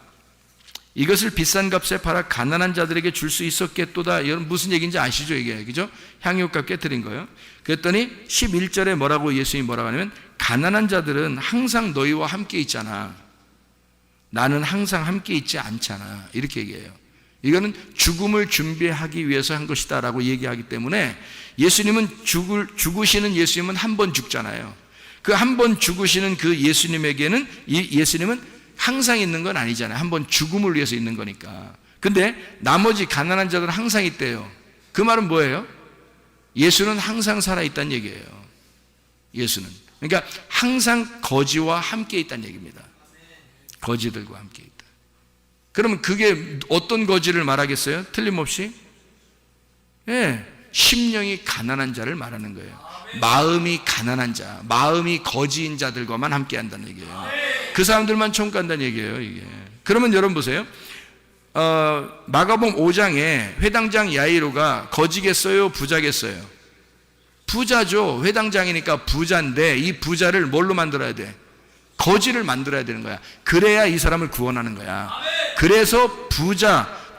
이것을 비싼 값에 팔아 가난한 자들에게 줄 수 있었겠도다. 이건 무슨 얘기인지 아시죠? 이게, 그죠? 향유값 깨뜨린 거예요. 그랬더니 11절에 뭐라고 예수님이 뭐라고 하냐면, 가난한 자들은 항상 너희와 함께 있잖아. 나는 항상 함께 있지 않잖아. 이렇게 얘기해요. 이거는 죽음을 준비하기 위해서 한 것이다 라고 얘기하기 때문에, 예수님은 죽으시는 예수님은 한 번 죽잖아요. 그 한 번 죽으시는 그 예수님에게는, 예수님은 항상 있는 건 아니잖아요. 한번 죽음을 위해서 있는 거니까. 근데 나머지 가난한 자들은 항상 있대요. 그 말은 뭐예요? 예수는 항상 살아있다는 얘기예요. 예수는. 그러니까 항상 거지와 함께 있다는 얘기입니다. 거지들과 함께 있다. 그러면 그게 어떤 거지를 말하겠어요? 틀림없이? 예, 심령이 가난한 자를 말하는 거예요. 마음이 가난한 자, 마음이 거지인 자들과만 함께 한다는 얘기예요. 그 사람들만 천국 간다는 얘기예요, 이게. 그러면 여러분 보세요. 마가복음 5장에 회당장 야이로가 거지겠어요, 부자겠어요? 부자죠. 회당장이니까 부자인데, 이 부자를 뭘로 만들어야 돼? 거지를 만들어야 되는 거야. 그래야 이 사람을 구원하는 거야. 그래서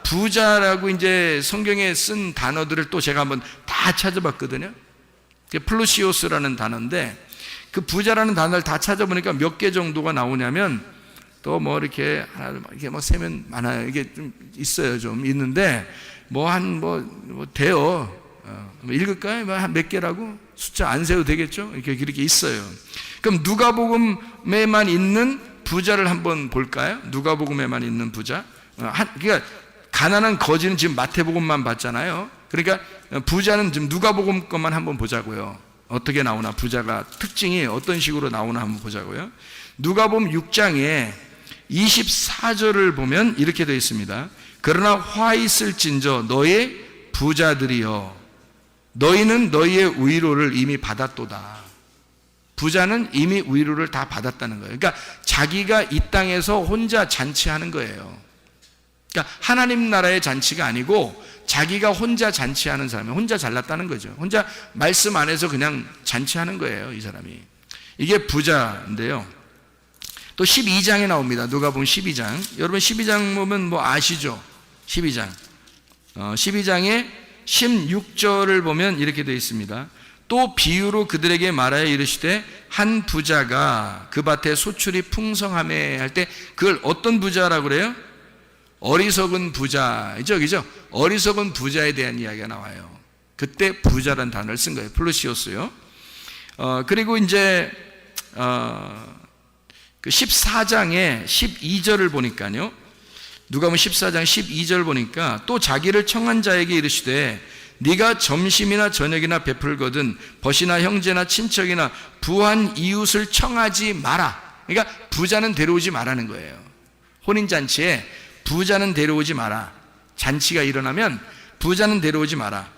부자라고 이제 성경에 쓴 단어들을 또 제가 한번 다 찾아봤거든요. 플루시오스라는 단어인데, 그 부자라는 단어를 다 찾아보니까 몇 개 정도가 나오냐면, 또 뭐 이렇게 하나 이렇게 뭐 세면 많아요. 이게 좀 있어요, 좀 있는데 돼요. 읽을까요? 한 몇 개라고 숫자 안 세도 되겠죠? 이렇게 있어요. 그럼 누가복음에만 있는 부자를 한번 볼까요? 누가복음에만 있는 부자. 그러니까 가난한 거지는 지금 마태복음만 봤잖아요. 그러니까 부자는 지금 누가복음 것만 한번 보자고요. 어떻게 나오나, 부자가 특징이 어떤 식으로 나오나 한번 보자고요. 누가복음 6장에 24절을 보면 이렇게 되어 있습니다. 그러나 화 있을진저 너의 부자들이여, 너희는 너희의 위로를 이미 받았도다. 부자는 이미 위로를 다 받았다는 거예요. 그러니까 자기가 이 땅에서 혼자 잔치하는 거예요. 그러니까 하나님 나라의 잔치가 아니고 자기가 혼자 잔치하는 사람이, 혼자 잘났다는 거죠. 혼자 말씀 안에서 그냥 잔치하는 거예요, 이 사람이. 이게 부자인데요. 또 12장에 나옵니다. 누가복음 12장. 여러분 12장 보면 뭐 아시죠? 12장. 12장에 16절을 보면 이렇게 되어 있습니다. 또 비유로 그들에게 말하여 이르시되 한 부자가 그 밭에 소출이 풍성하매 할 때 그걸 어떤 부자라고 그래요? 어리석은 부자이죠, 그죠? 어리석은 부자에 대한 이야기가 나와요. 그때 부자란 단어를 쓴 거예요. 플루시오스요. 그리고 이제 그 14장의 12절을 보니까요. 누가복음 14장 12절 보니까 또 자기를 청한 자에게 이르시되 네가 점심이나 저녁이나 베풀거든 벗이나 형제나 친척이나 부한 이웃을 청하지 마라. 그러니까 부자는 데려오지 말라는 거예요. 혼인잔치에 부자는 데려오지 마라. 잔치가 일어나면 부자는 데려오지 마라.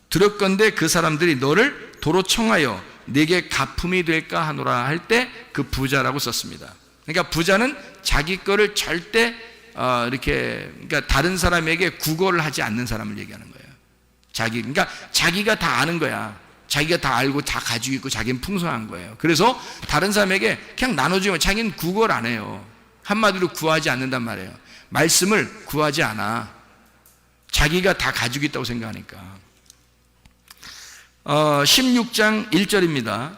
두렵건대 그 사람들이 너를 도로 청하여 내게 가품이 될까 하노라 할 때 그 부자라고 썼습니다. 그러니까 부자는 자기 거를 절대 그러니까 다른 사람에게 구걸을 하지 않는 사람을 얘기하는 거예요. 그러니까 자기가 다 아는 거야. 자기가 다 알고 다 가지고 있고 자기는 풍성한 거예요. 그래서 다른 사람에게 그냥 나눠주면 자기는 구걸 안 해요. 한마디로 구하지 않는단 말이에요. 말씀을 구하지 않아. 자기가 다 가지고 있다고 생각하니까. 16장 1절입니다.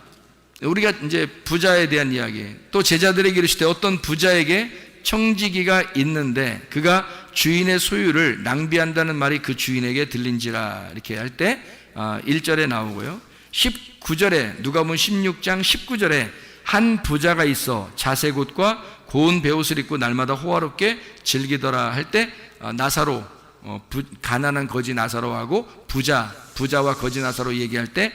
우리가 이제 부자에 대한 이야기. 또 제자들에게 이르시되 어떤 부자에게 청지기가 있는데 그가 주인의 소유를 낭비한다는 말이 그 주인에게 들린지라 이렇게 할 때 1절에 나오고요. 19절에 누가복음 16장 19절에 한 부자가 있어 자색 옷과 고운 베옷을 입고 날마다 호화롭게 즐기더라 할 때 나사로 가난한 거지 나사로하고 부자와 거지 나사로 얘기할 때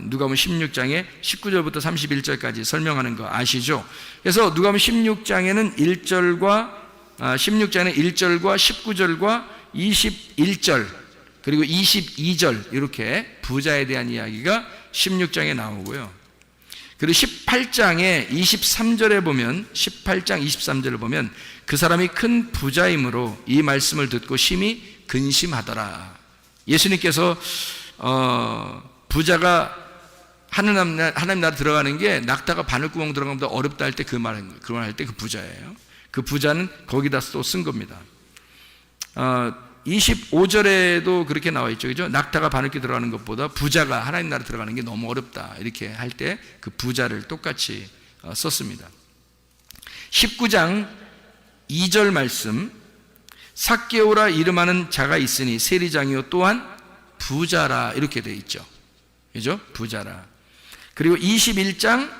누가복음 16장에 19절부터 31절까지 설명하는 거 아시죠? 그래서 누가복음 16장에는 1절과 19절과 21절 그리고 22절 이렇게 부자에 대한 이야기가 16장에 나오고요. 그리고 18장에 23절에 보면 18장 23절을 보면 그 사람이 큰 부자이므로 이 말씀을 듣고 심히 근심하더라. 예수님께서 부자가 하나님 나라 들어가는 게 낙타가 바늘구멍 들어가는 것보다 어렵다 할 때 그 말을 할 때 그 부자예요. 그 부자는 거기다 또 쓴 겁니다. 25절에도 그렇게 나와 있죠. 그죠? 낙타가 바늘귀 들어가는 것보다 부자가 하나님 나라 들어가는 게 너무 어렵다. 이렇게 할 때 그 부자를 똑같이 썼습니다. 19장 2절 말씀 삭개오라 이름하는 자가 있으니 세리장이요 또한 부자라 이렇게 되어 있죠. 그죠? 부자라. 그리고 21장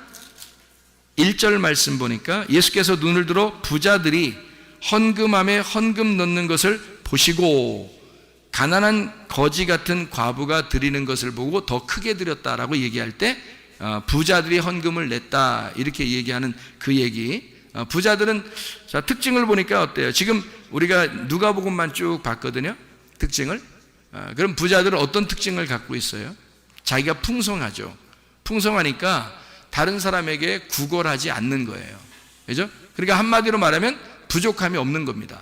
1절 말씀 보니까 예수께서 눈을 들어 부자들이 헌금함에 헌금 넣는 것을 보시고 가난한 거지 같은 과부가 드리는 것을 보고 더 크게 드렸다라고 얘기할 때 부자들이 헌금을 냈다 이렇게 얘기하는 그 얘기. 부자들은 자 특징을 보니까 어때요? 지금 우리가 누가복음만 쭉 봤거든요. 특징을. 그럼 부자들은 어떤 특징을 갖고 있어요? 자기가 풍성하죠. 풍성하니까 다른 사람에게 구걸하지 않는 거예요. 그죠? 그러니까 한마디로 말하면 부족함이 없는 겁니다.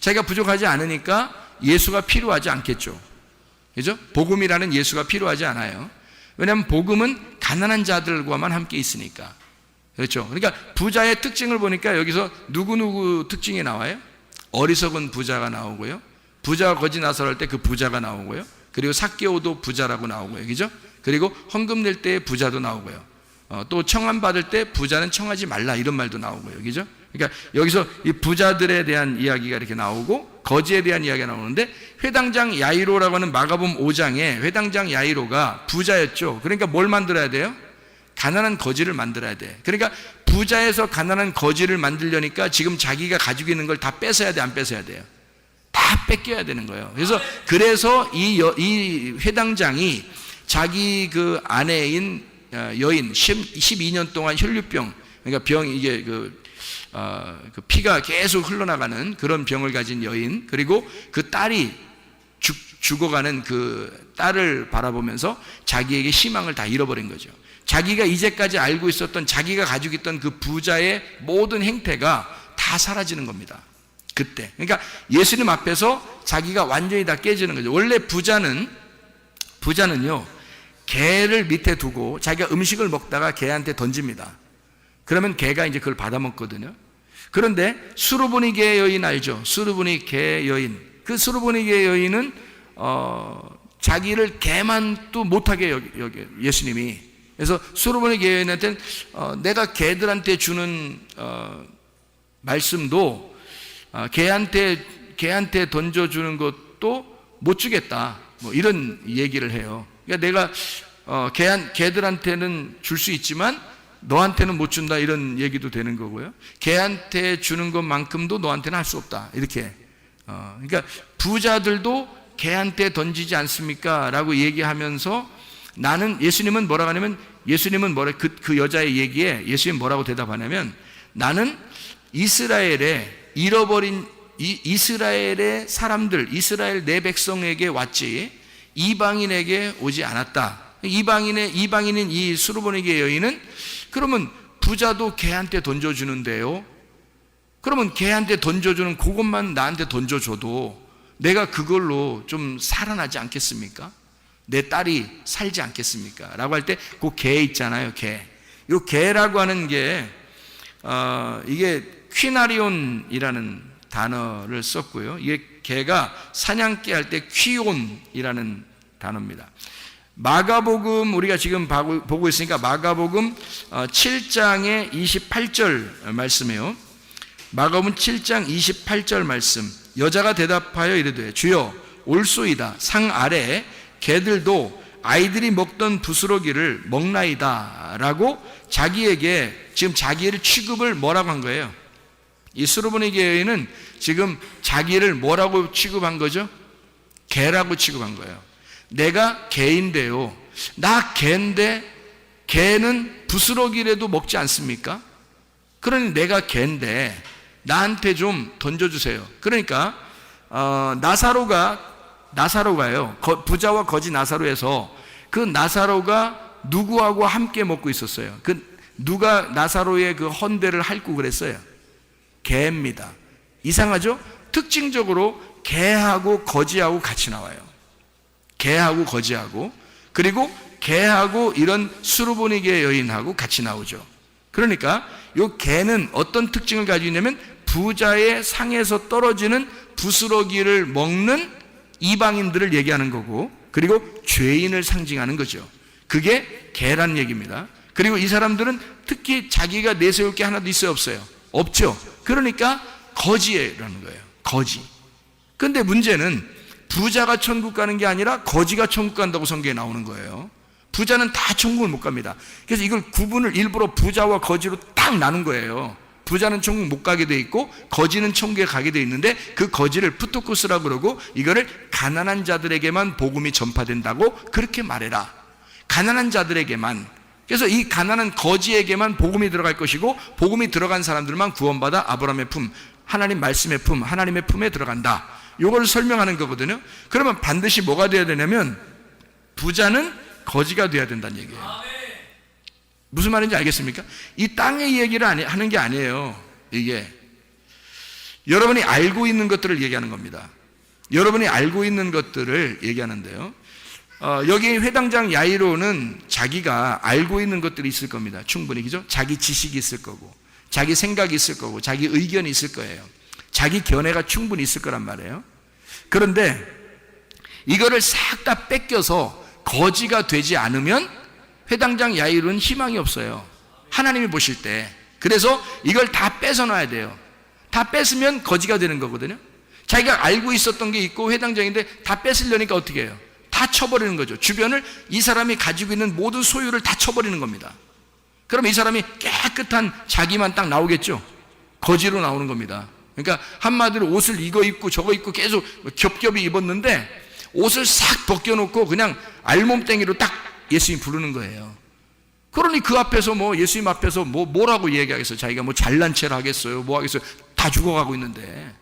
자기가 부족하지 않으니까 예수가 필요하지 않겠죠. 그죠? 복음이라는 예수가 필요하지 않아요. 왜냐하면 복음은 가난한 자들과만 함께 있으니까. 그렇죠? 그러니까 부자의 특징을 보니까 여기서 누구누구 특징이 나와요? 어리석은 부자가 나오고요. 부자가 거지 나서할 때 그 부자가 나오고요. 그리고 삭개오도 부자라고 나오고요. 그죠? 그리고 헌금 낼 때 부자도 나오고요. 또 청함 받을 때 부자는 청하지 말라 이런 말도 나오고요. 그죠? 그러니까 여기서 이 부자들에 대한 이야기가 이렇게 나오고 거지에 대한 이야기가 나오는데 회당장 야이로라고 하는 마가복음 5장에 회당장 야이로가 부자였죠. 그러니까 뭘 만들어야 돼요? 가난한 거지를 만들어야 돼. 그러니까 부자에서 가난한 거지를 만들려니까 지금 자기가 가지고 있는 걸 다 뺏어야 돼, 안 뺏어야 돼요? 다 뺏겨야 되는 거예요. 그래서 이 회당장이 자기 그 아내인 여인 12년 동안 혈류병, 그러니까 이게 그 피가 계속 흘러나가는 그런 병을 가진 여인, 그리고 그 딸이 죽어가는 그 딸을 바라보면서 자기에게 희망을 다 잃어버린 거죠. 자기가 이제까지 알고 있었던 자기가 가지고 있던 그 부자의 모든 행태가 다 사라지는 겁니다. 그때. 그러니까 예수님 앞에서 자기가 완전히 다 깨지는 거죠. 원래 부자는요, 개를 밑에 두고 자기가 음식을 먹다가 개한테 던집니다. 그러면 개가 이제 그걸 받아 먹거든요. 그런데 수르보니게 여인 알죠? 수르보니게 여인. 그 수르보니게 여인은 자기를 개만 또 못하게 여겨 예수님이. 그래서 솔로몬의 개인한테는 내가 개들한테 주는 말씀도 개한테 던져주는 것도 못 주겠다, 뭐 이런 얘기를 해요. 그러니까 내가 개들한테는 줄 수 있지만 너한테는 못 준다, 이런 얘기도 되는 거고요. 개한테 주는 것만큼도 너한테는 할 수 없다, 이렇게. 그러니까 부자들도 개한테 던지지 않습니까? 라고 얘기하면서 나는, 예수님은 뭐라고 하냐면, 예수님은 그 여자의 얘기에 예수님 뭐라고 대답하냐면, 나는 이스라엘에 잃어버린 이스라엘의 사람들, 이스라엘 내 백성에게 왔지 이방인에게 오지 않았다. 이방인인 이 수르보니게 여인은 그러면 부자도 개한테 던져주는데요, 그러면 개한테 던져주는 그것만 나한테 던져줘도 내가 그걸로 좀 살아나지 않겠습니까? 내 딸이 살지 않겠습니까? 라고 할 때 그 개 있잖아요, 개. 이 개라고 하는 게 이게 퀴나리온이라는 단어를 썼고요. 이게 개가 사냥개 할 때 퀴온이라는 단어입니다. 마가복음, 우리가 지금 보고 있으니까 마가복음 7장의 28절 말씀이에요. 마가복음 7장 28절 말씀. 여자가 대답하여 이르되 주여 올소이다. 상 아래 개들도 아이들이 먹던 부스러기를 먹나이다 라고 자기에게 지금 자기를 취급을 뭐라고 한 거예요? 이 수르보니게 여인은 지금 자기를 뭐라고 취급한 거죠? 개라고 취급한 거예요. 내가 개인데요, 나 개인데 개는 부스러기라도 먹지 않습니까? 그러니 내가 개인데 나한테 좀 던져주세요. 그러니까 나사로가요, 부자와 거지 나사로에서 그 나사로가 누구하고 함께 먹고 있었어요? 누가 나사로의 그 헌대를 핥고 그랬어요? 개입니다. 이상하죠? 특징적으로 개하고 거지하고 같이 나와요. 개하고 거지하고, 그리고 개하고 이런 수르보니게 여인하고 같이 나오죠. 그러니까 이 개는 어떤 특징을 가지고 있냐면 부자의 상에서 떨어지는 부스러기를 먹는 이방인들을 얘기하는 거고, 그리고 죄인을 상징하는 거죠. 그게 개란 얘기입니다. 그리고 이 사람들은 특히 자기가 내세울 게 하나도 있어요, 없어요? 없죠. 그러니까 거지라는 거예요. 거지. 근데 문제는 부자가 천국 가는 게 아니라 거지가 천국 간다고 성경에 나오는 거예요. 부자는 다 천국을 못 갑니다. 그래서 이걸 구분을 일부러 부자와 거지로 딱 나눈 거예요. 부자는 천국 못 가게 돼 있고 거지는 천국에 가게 돼 있는데, 그 거지를 푸토쿠스라고 그러고 이거를 가난한 자들에게만 복음이 전파된다고 그렇게 말해라. 가난한 자들에게만. 그래서 이 가난한 거지에게만 복음이 들어갈 것이고, 복음이 들어간 사람들만 구원받아 아브라함의 품, 하나님 말씀의 품, 하나님의 품에 들어간다. 요거를 설명하는 거거든요. 그러면 반드시 뭐가 돼야 되냐면 부자는 거지가 돼야 된다는 얘기예요. 무슨 말인지 알겠습니까? 이 땅의 얘기를 하는 게 아니에요. 이게 여러분이 알고 있는 것들을 얘기하는 겁니다. 여러분이 알고 있는 것들을 얘기하는데요, 여기 회당장 야이로는 자기가 알고 있는 것들이 있을 겁니다. 충분히, 그죠? 자기 지식이 있을 거고, 자기 생각이 있을 거고, 자기 의견이 있을 거예요. 자기 견해가 충분히 있을 거란 말이에요. 그런데 이거를 싹 다 뺏겨서 거지가 되지 않으면 회당장 야이로는 희망이 없어요, 하나님이 보실 때. 그래서 이걸 다 뺏어놔야 돼요. 다 뺏으면 거지가 되는 거거든요. 자기가 알고 있었던 게 있고 회당장인데 다 뺏으려니까 어떻게 해요? 다 쳐버리는 거죠. 주변을, 이 사람이 가지고 있는 모든 소유를 다 쳐버리는 겁니다. 그럼 이 사람이 깨끗한 자기만 딱 나오겠죠? 거지로 나오는 겁니다. 그러니까 한마디로 옷을 이거 입고 저거 입고 계속 겹겹이 입었는데 옷을 싹 벗겨놓고 그냥 알몸땡이로 딱 예수님 부르는 거예요. 그러니 그 앞에서 예수님 앞에서 뭐라고 얘기하겠어요? 자기가 잘난 체를 하겠어요? 뭐 하겠어요? 다 죽어가고 있는데,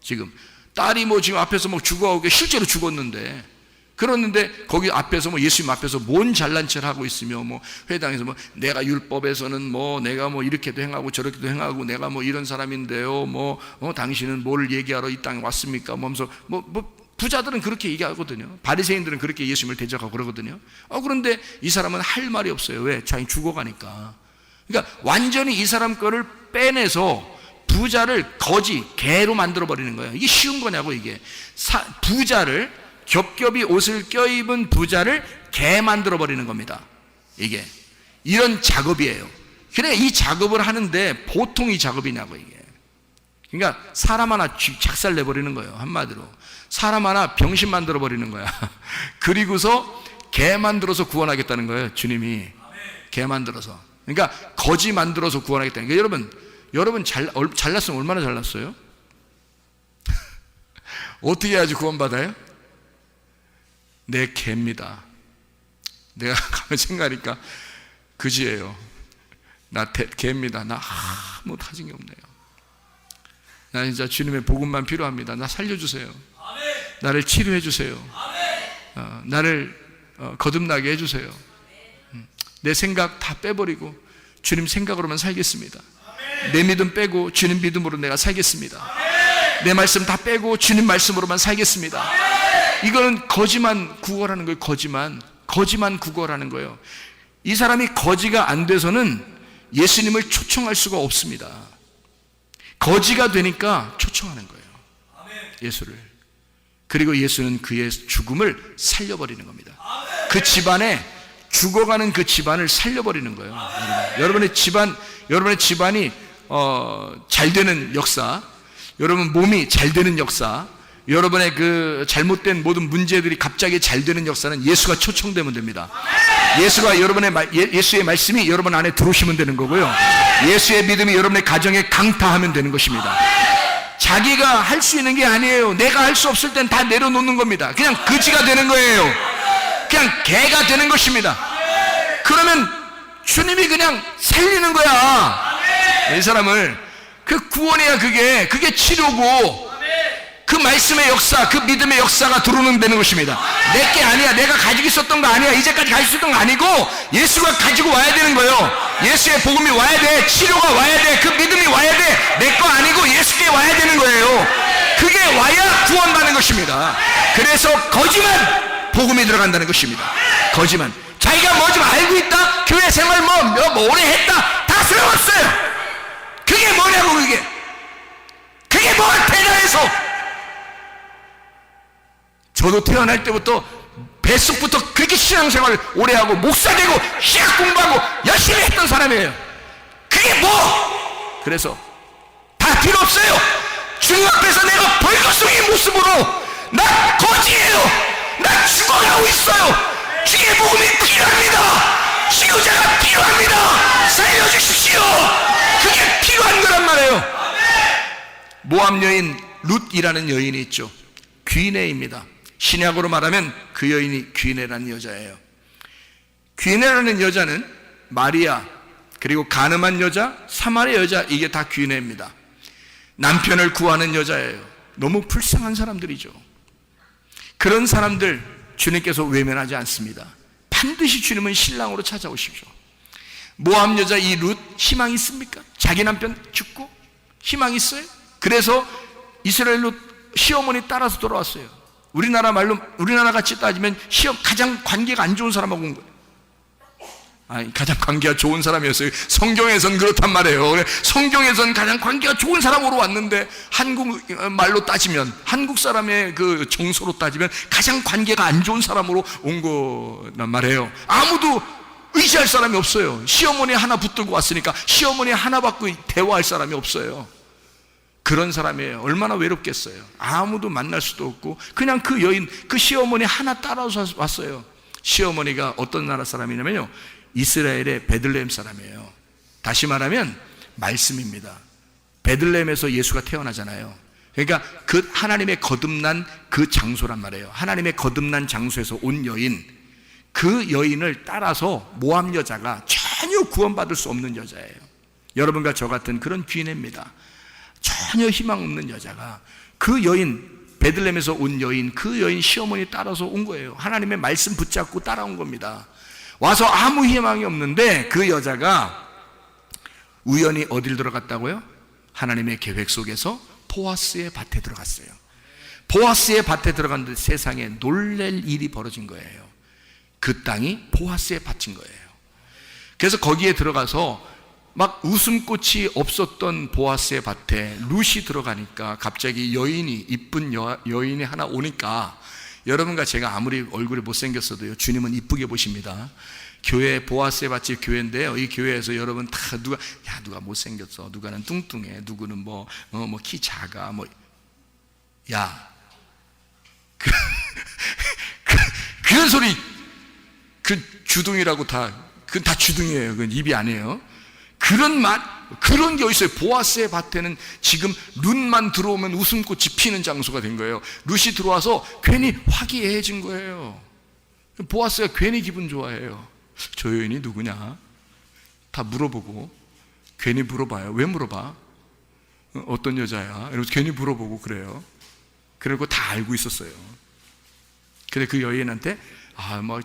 지금 딸이 지금 앞에서 죽어가고 실제로 죽었는데, 그러는데 거기 앞에서 예수님 앞에서 뭔 잘난 체를 하고 있으며 회당에서 내가 율법에서는 내가 이렇게도 행하고 저렇게도 행하고 내가 이런 사람인데요, 당신은 뭘 얘기하러 이 땅에 왔습니까? 하면서 부자들은 그렇게 얘기하거든요. 바리새인들은 그렇게 예수님을 대적하고 그러거든요. 그런데 이 사람은 할 말이 없어요. 왜? 자기 죽어가니까. 그러니까 완전히 이 사람 거를 빼내서 부자를 거지, 개로 만들어 버리는 거예요. 이게 쉬운 거냐고. 이게 부자를 겹겹이 옷을 껴입은 부자를 개 만들어 버리는 겁니다. 이게 이런 작업이에요. 그래 이 작업을 하는데 보통 이 작업이냐고 이게. 그러니까 사람 하나 작살 내버리는 거예요. 한마디로 사람 하나 병신 만들어 버리는 거야. 그리고서 개 만들어서 구원하겠다는 거예요. 주님이 개 만들어서. 그러니까 거지 만들어서 구원하겠다는 거예요. 여러분 잘났으면 얼마나 잘났어요? 어떻게 해야지 구원받아요? 내 개입니다. 내가 가면 생각하니까 그지예요. 나 개입니다. 나 아무 타진 게 없네요. 나 진짜 주님의 복음만 필요합니다. 나 살려주세요. 나를 치료해 주세요. 나를 거듭나게 해주세요. 내 생각 다 빼버리고 주님 생각으로만 살겠습니다. 내 믿음 빼고 주님 믿음으로 내가 살겠습니다. 내 말씀 다 빼고 주님 말씀으로만 살겠습니다. 이거는 거지만 구걸하는 거예요. 거지만 구걸하는 거예요. 이 사람이 거지가 안 돼서는 예수님을 초청할 수가 없습니다. 거지가 되니까 초청하는 거예요. 예수를. 그리고 예수는 그의 죽음을 살려버리는 겁니다. 그 집안에 죽어가는 그 집안을 살려버리는 거예요. 여러분의 집안이 잘 되는 역사, 여러분 몸이 잘 되는 역사, 여러분의 그 잘못된 모든 문제들이 갑자기 잘 되는 역사는 예수가 초청되면 됩니다. 예수가 예수의 말씀이 여러분 안에 들어오시면 되는 거고요. 예수의 믿음이 여러분의 가정에 강타하면 되는 것입니다. 자기가 할 수 있는 게 아니에요. 내가 할 수 없을 땐 다 내려놓는 겁니다. 그냥 거지가 되는 거예요. 그냥 개가 되는 것입니다. 그러면 주님이 그냥 살리는 거야. 이 사람을. 그 구원이야. 그게 치료고, 그 말씀의 역사, 그 믿음의 역사가 들어오면 되는 것입니다. 내게 아니야. 내가 가지고 있었던 거 아니야. 이제까지 가지고 있었던 거 아니고 예수가 가지고 와야 되는 거예요. 예수의 복음이 와야 돼. 치료가 와야 돼. 그 믿음이 와야 돼. 내 거 아니고 예수께 와야 되는 거예요. 그게 와야 구원받는 것입니다. 그래서 거지만 복음이 들어간다는 것입니다. 거지만 자기가 뭐 좀 알고 있다, 교회 생활 뭐 오래 했다, 다 소용없어요. 그게 뭐냐고. 그게 뭐가 대단해서. 저도 태어날 때부터 뱃속부터 그렇게 신앙생활을 오래 하고 목사 되고 신학 공부하고 열심히 했던 사람이에요. 그게 뭐? 그래서 다 필요 없어요. 주님 앞에서 내가 벌거숭이 모습으로 나 거지예요. 나 죽어가고 있어요. 주의 복음이 필요합니다. 치료자가 필요합니다. 살려주십시오. 그게 필요한 거란 말이에요. 모압 여인 룻이라는 여인이 있죠. 귀내입니다. 신약으로 말하면 그 여인이 귀내라는 여자예요. 귀내라는 여자는 마리아, 그리고 가늠한 여자, 사마리아 여자, 이게 다 귀내입니다. 남편을 구하는 여자예요. 너무 불쌍한 사람들이죠. 그런 사람들 주님께서 외면하지 않습니다. 반드시 주님은 신랑으로 찾아오십시오. 모압 여자 이 룻 희망이 있습니까? 자기 남편 죽고 희망이 있어요? 그래서 이스라엘로 시어머니 따라서 돌아왔어요. 우리나라 말로, 우리나라 같이 따지면 가장 관계가 안 좋은 사람하고 온 거예요. 가장 관계가 좋은 사람이었어요. 성경에선 그렇단 말이에요. 성경에선 가장 관계가 좋은 사람으로 왔는데, 한국 말로 따지면, 한국 사람의 그 정서로 따지면 가장 관계가 안 좋은 사람으로 온 거란 말이에요. 아무도 의지할 사람이 없어요. 시어머니 하나 붙들고 왔으니까 시어머니 하나 받고 대화할 사람이 없어요. 그런 사람이에요. 얼마나 외롭겠어요. 아무도 만날 수도 없고 그냥 그 여인, 그 시어머니 하나 따라서 왔어요. 시어머니가 어떤 나라 사람이냐면요, 이스라엘의 베들레헴 사람이에요. 다시 말하면 말씀입니다. 베들레헴에서 예수가 태어나잖아요. 그러니까 그 하나님의 거듭난 그 장소란 말이에요. 하나님의 거듭난 장소에서 온 여인, 그 여인을 따라서 모압 여자가 전혀 구원받을 수 없는 여자예요. 여러분과 저 같은 그런 귀인입니다. 전혀 희망 없는 여자가 그 여인, 베들레헴에서 온 여인, 그 여인 시어머니 따라서 온 거예요. 하나님의 말씀 붙잡고 따라온 겁니다. 와서 아무 희망이 없는데 그 여자가 우연히 어딜 들어갔다고요? 하나님의 계획 속에서 보아스의 밭에 들어갔어요. 보아스의 밭에 들어갔는데 세상에 놀랄 일이 벌어진 거예요. 그 땅이 보아스의 밭인 거예요. 그래서 거기에 들어가서 막 웃음꽃이 없었던 보아스의 밭에 룻이 들어가니까 갑자기 여인이, 이쁜 여인이 하나 오니까 여러분과 제가 아무리 얼굴이 못생겼어도요, 주님은 이쁘게 보십니다. 교회, 보아스의 밭집 교회인데요, 이 교회에서 여러분 다 누가 못생겼어, 누가는 뚱뚱해, 누구는 뭐 키 작아, 그런 소리, 주둥이라고 그건 다 주둥이에요. 그건 입이 아니에요. 그런 게 어딨어요. 보아스의 밭에는 지금 룻만 들어오면 웃음꽃이 피는 장소가 된 거예요. 룻이 들어와서 괜히 화기애애해진 거예요. 보아스가 괜히 기분 좋아해요. 저 여인이 누구냐? 다 물어보고, 괜히 물어봐요. 왜 물어봐? 어떤 여자야? 이러면서 괜히 물어보고 그래요. 그리고 다 알고 있었어요. 근데 그 여인한테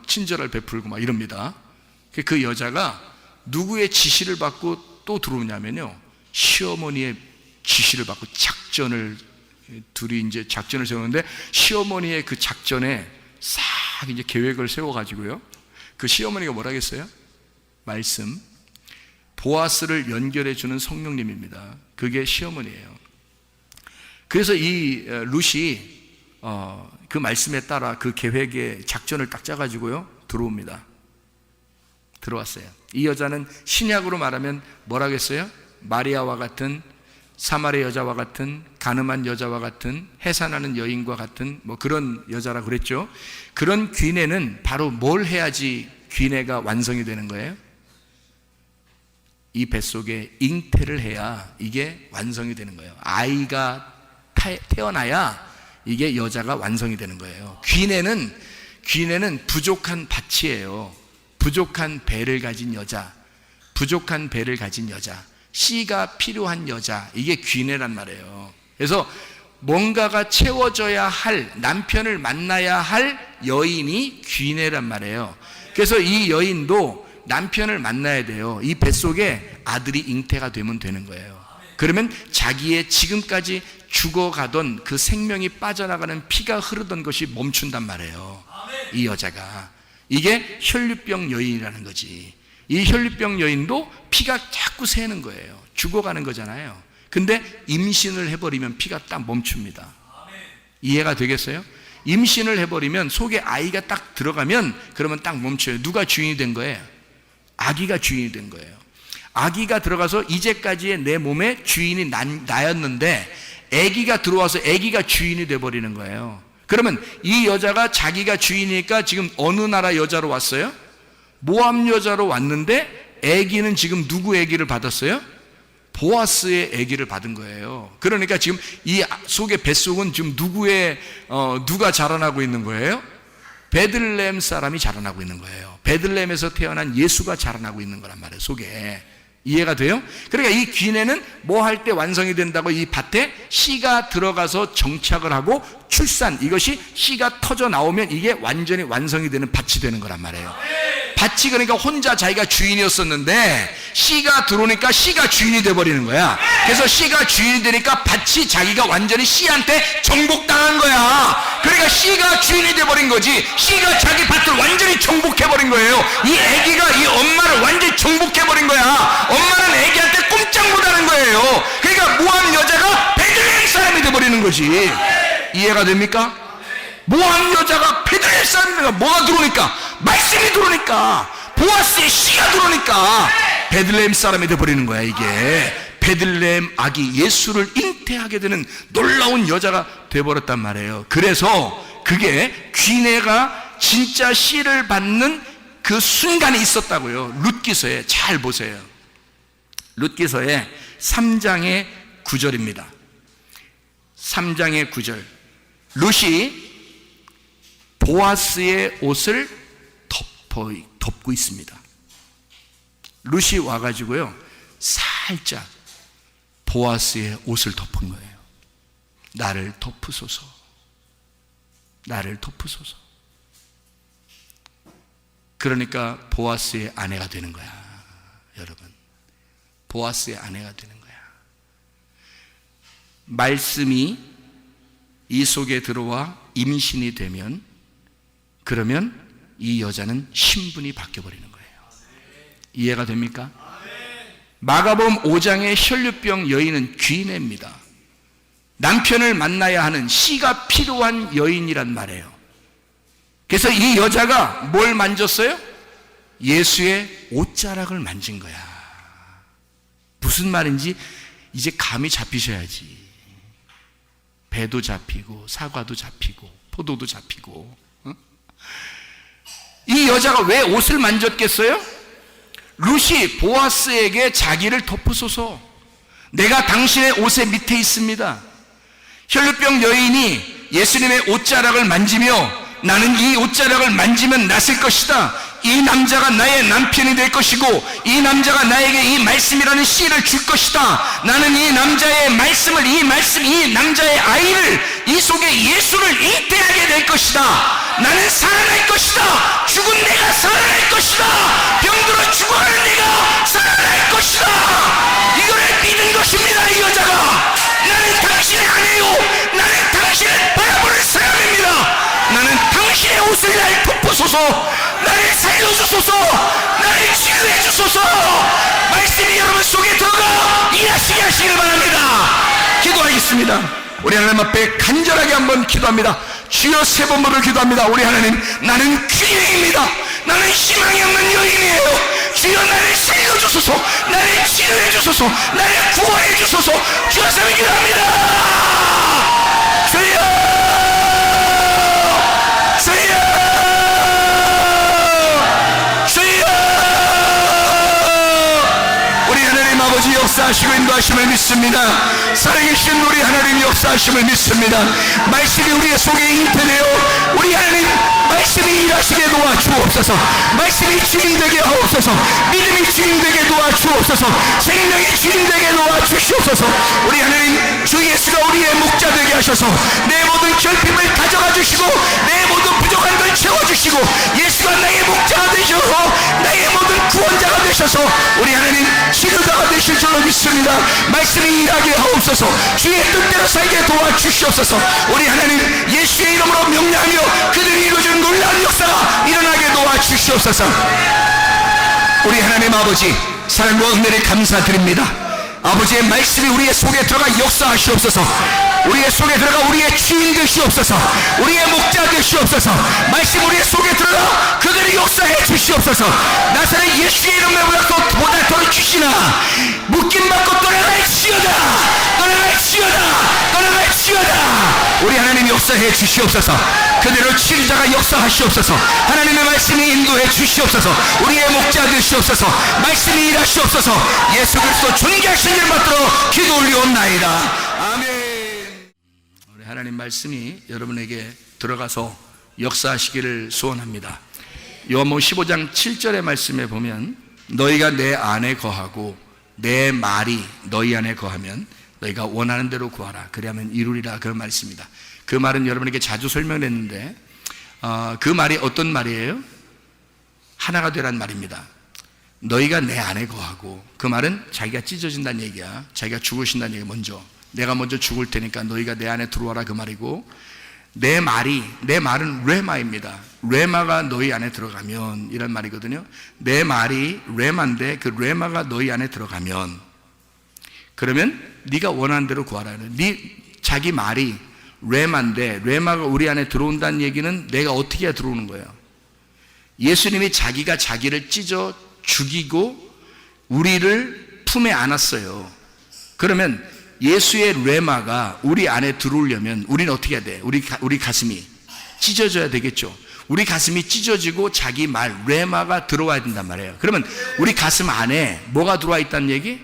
친절을 베풀고 막 이럽니다. 그 여자가 누구의 지시를 받고 또 들어오냐면요, 시어머니의 지시를 받고 둘이 이제 작전을 세우는데, 시어머니의 그 작전에 싹 이제 계획을 세워가지고요, 그 시어머니가 뭐라겠어요? 말씀, 보아스를 연결해주는 성령님입니다. 그게 시어머니예요. 그래서 이 룻이 그 말씀에 따라 그 계획의 작전을 딱 짜가지고요, 들어왔어요. 이 여자는 신약으로 말하면 뭐라겠어요? 마리아와 같은, 사마리아 여자와 같은, 가늠한 여자와 같은, 해산하는 여인과 같은 그런 여자라고 그랬죠. 그런 귀내는 바로 뭘 해야지 귀내가 완성이 되는 거예요? 이 뱃속에 잉태를 해야 이게 완성이 되는 거예요. 아이가 태어나야 이게 여자가 완성이 되는 거예요. 귀내는 부족한 밭이에요. 부족한 배를 가진 여자, 씨가 필요한 여자, 이게 귀내란 말이에요. 그래서 뭔가가 채워져야 할, 남편을 만나야 할 여인이 귀내란 말이에요. 그래서 이 여인도 남편을 만나야 돼요. 이 뱃속에 아들이 잉태가 되면 되는 거예요. 그러면 자기의 지금까지 죽어가던 그 생명이 빠져나가는 피가 흐르던 것이 멈춘단 말이에요. 이 여자가. 이게 혈류병 여인이라는 거지. 이 혈류병 여인도 피가 자꾸 새는 거예요. 죽어가는 거잖아요. 근데 임신을 해버리면 피가 딱 멈춥니다. 이해가 되겠어요? 임신을 해버리면 속에 아이가 딱 들어가면 그러면 딱 멈춰요. 누가 주인이 된 거예요? 아기가 주인이 된 거예요. 아기가 들어가서 이제까지의 내 몸에 주인이 나였는데 아기가 들어와서 아기가 주인이 돼버리는 거예요. 그러면 이 여자가 자기가 주인이니까 지금 어느 나라 여자로 왔어요? 모압 여자로 왔는데 아기는 지금 누구 아기를 받았어요? 보아스의 아기를 받은 거예요. 그러니까 지금 이 속의 뱃속은 지금 누가 자라나고 있는 거예요? 베들레헴 사람이 자라나고 있는 거예요. 베들레헴에서 태어난 예수가 자라나고 있는 거란 말이에요, 속에. 이해가 돼요? 그러니까 이 귀내는 뭐 할 때 완성이 된다고? 이 밭에 씨가 들어가서 정착을 하고 출산, 이것이 씨가 터져 나오면 이게 완전히 완성이 되는 밭이 되는 거란 말이에요. 밭이 그러니까 혼자 자기가 주인이었었는데 씨가 들어오니까 씨가 주인이 돼버리는 거야. 그래서 씨가 주인이 되니까 밭이 자기가 완전히 씨한테 정복당한 거야. 그러니까 씨가 주인이 돼버린 거지. 씨가 자기 밭을 완전히 정복해버린 거예요. 이 아기가 이 엄마를 완전히 정복해버린 거야. 엄마는 아기한테 꼼짝 못하는 거예요. 그러니까 모압 여자가 베들레헴 사람이 돼버리는 거지. 이해가 됩니까? 모압 여자가 베들레헴 사람이니까 뭐가 들어오니까? 말씀이 들어오니까, 보아스의 씨가 들어오니까 베들레헴 사람이 돼버리는 거야. 이게 베들레헴 아기 예수를 잉태하게 되는 놀라운 여자가 돼버렸단 말이에요. 그래서 그게 귀내가 진짜 씨를 받는 그 순간이 있었다고요. 룻기서에 잘 보세요. 룻기서의 3장의 9절입니다. 3장의 9절. 룻이 보아스의 옷을 덮고 있습니다. 룻이 와가지고요, 살짝 보아스의 옷을 덮은 거예요. 나를 덮으소서, 나를 덮으소서. 그러니까 보아스의 아내가 되는 거야. 여러분, 보아스의 아내가 되는 거야. 말씀이 이 속에 들어와 임신이 되면, 그러면 이 여자는 신분이 바뀌어버리는 거예요. 이해가 됩니까? 마가복음 5장의 혈류병 여인은 귀내입니다. 남편을 만나야 하는 씨가 필요한 여인이란 말이에요. 그래서 이 여자가 뭘 만졌어요? 예수의 옷자락을 만진 거야. 무슨 말인지 이제 감이 잡히셔야지. 배도 잡히고 사과도 잡히고 포도도 잡히고. 이 여자가 왜 옷을 만졌겠어요? 룻이 보아스에게 자기를 덮으소서, 내가 당신의 옷의 밑에 있습니다. 혈루병 여인이 예수님의 옷자락을 만지며 나는 이 옷자락을 만지면 낫을 것이다, 이 남자가 나의 남편이 될 것이고 이 남자가 나에게 이 말씀이라는 씨를 줄 것이다, 나는 이 남자의 말씀을, 이 남자의 아이를, 이 속에 예수를 잉태하게 될 것이다, 나는 살아날 것이다, 죽은 내가 살아날 것이다, 병들어 죽어가는 내가 살아날 것이다, 이거를 믿은 것입니다. 이 여자가 나는 당신의 아내요, 나는 당신을 바라보는 사람입니다, 나는 당신의 옷을 날 덮으소서, 나를 살려주소서, 나를 치유해 주소서. 말씀이 여러분 속에 들어가 일하시게 하시길 바랍니다. 기도하겠습니다. 우리 하나님 앞에 간절하게 한번 기도합니다. 주여, 세 번으로 기도합니다. 우리 하나님, 나는 귀인입니다. 나는 희망이 없는 여인이에요. 주여, 나를 살려주소서, 나를 치유해 주소서, 나를 구원해 주소서. 주여, 삼위 기도합니다. 주여, 아버지 역사하시고 인도하심을 믿습니다. 살아계신 우리 하나님 역사하심을 믿습니다. 말씀이 우리의 속에 잉태되어 우리 하나님 말씀이 일하시게 도와주옵소서. 말씀이 주인되게 하옵소서. 믿음이 주인되게 도와주옵소서. 생명이 주인되게 도와주시옵소서. 우리 하나님 주 예수가 우리의 목자 되게 하셔서 내 모든 결핍을 가져가 주시고 내 모든 부족한 걸 채워주시고 예수가 나의 목자가 되셔서 나의 모든 구원자가 되셔서 우리 하나님 치료자가 되실 줄로 믿습니다. 말씀이 일하게 하옵소서. 주의 뜻대로 살게 도와주시옵소서. 우리 하나님 예수의 이름으로 명령하며 그들이 이루어진 놀라운 역사가 일어나게 도와주시옵소서. 우리 하나님 아버지, 사랑과 은혜를 감사드립니다. 아버지의 말씀이 우리의 속에 들어가 역사하시옵소서. 우리의 속에 들어가 우리의 주인 되시옵소서. 우리의 목자 되시옵소서. 말씀 우리의 속에 들어가 그들이 역사해 주시옵소서. 나사렛 예수의 이름으로 보다 더 주시나 묶임받고 떠나갈지어다, 떠나갈지어다, 떠나갈지어다. 우리 하나님 역사해 주시옵소서. 그대로 치유자가 역사하시옵소서. 하나님의 말씀이 인도해 주시옵소서. 우리의 목자 되시옵소서. 말씀이 일하시옵소서. 예수 그리스도 존귀하신 일 받들어 기도 올리옵나이다. 아멘. 우리 하나님 말씀이 여러분에게 들어가서 역사하시기를 소원합니다. 요한복음 15장 7절의 말씀에 보면 너희가 내 안에 거하고 내 말이 너희 안에 거하면 너희가 원하는 대로 구하라 그리하면 이루리라, 그런 말씀입니다. 그 말은 여러분에게 자주 설명을 했는데 그 말이 어떤 말이에요? 하나가 되란 말입니다. 너희가 내 안에 거하고, 그 말은 자기가 찢어진다는 얘기야. 자기가 죽으신다는 얘기. 먼저 내가 먼저 죽을 테니까 너희가 내 안에 들어와라, 그 말이고, 내 말은 레마입니다. 레마가 너희 안에 들어가면 이런 말이거든요. 내 말이 레마인데 그 레마가 너희 안에 들어가면 그러면 네가 원하는 대로 구하라. 자기 말이 레마인데 레마가 우리 안에 들어온다는 얘기는 내가 어떻게 해야 들어오는 거예요? 예수님이 자기가 자기를 찢어 죽이고 우리를 품에 안았어요. 그러면 예수의 레마가 우리 안에 들어오려면 우리는 어떻게 해야 돼? 우리 가슴이 찢어져야 되겠죠. 우리 가슴이 찢어지고 자기 말 레마가 들어와야 된단 말이에요. 그러면 우리 가슴 안에 뭐가 들어와 있다는 얘기?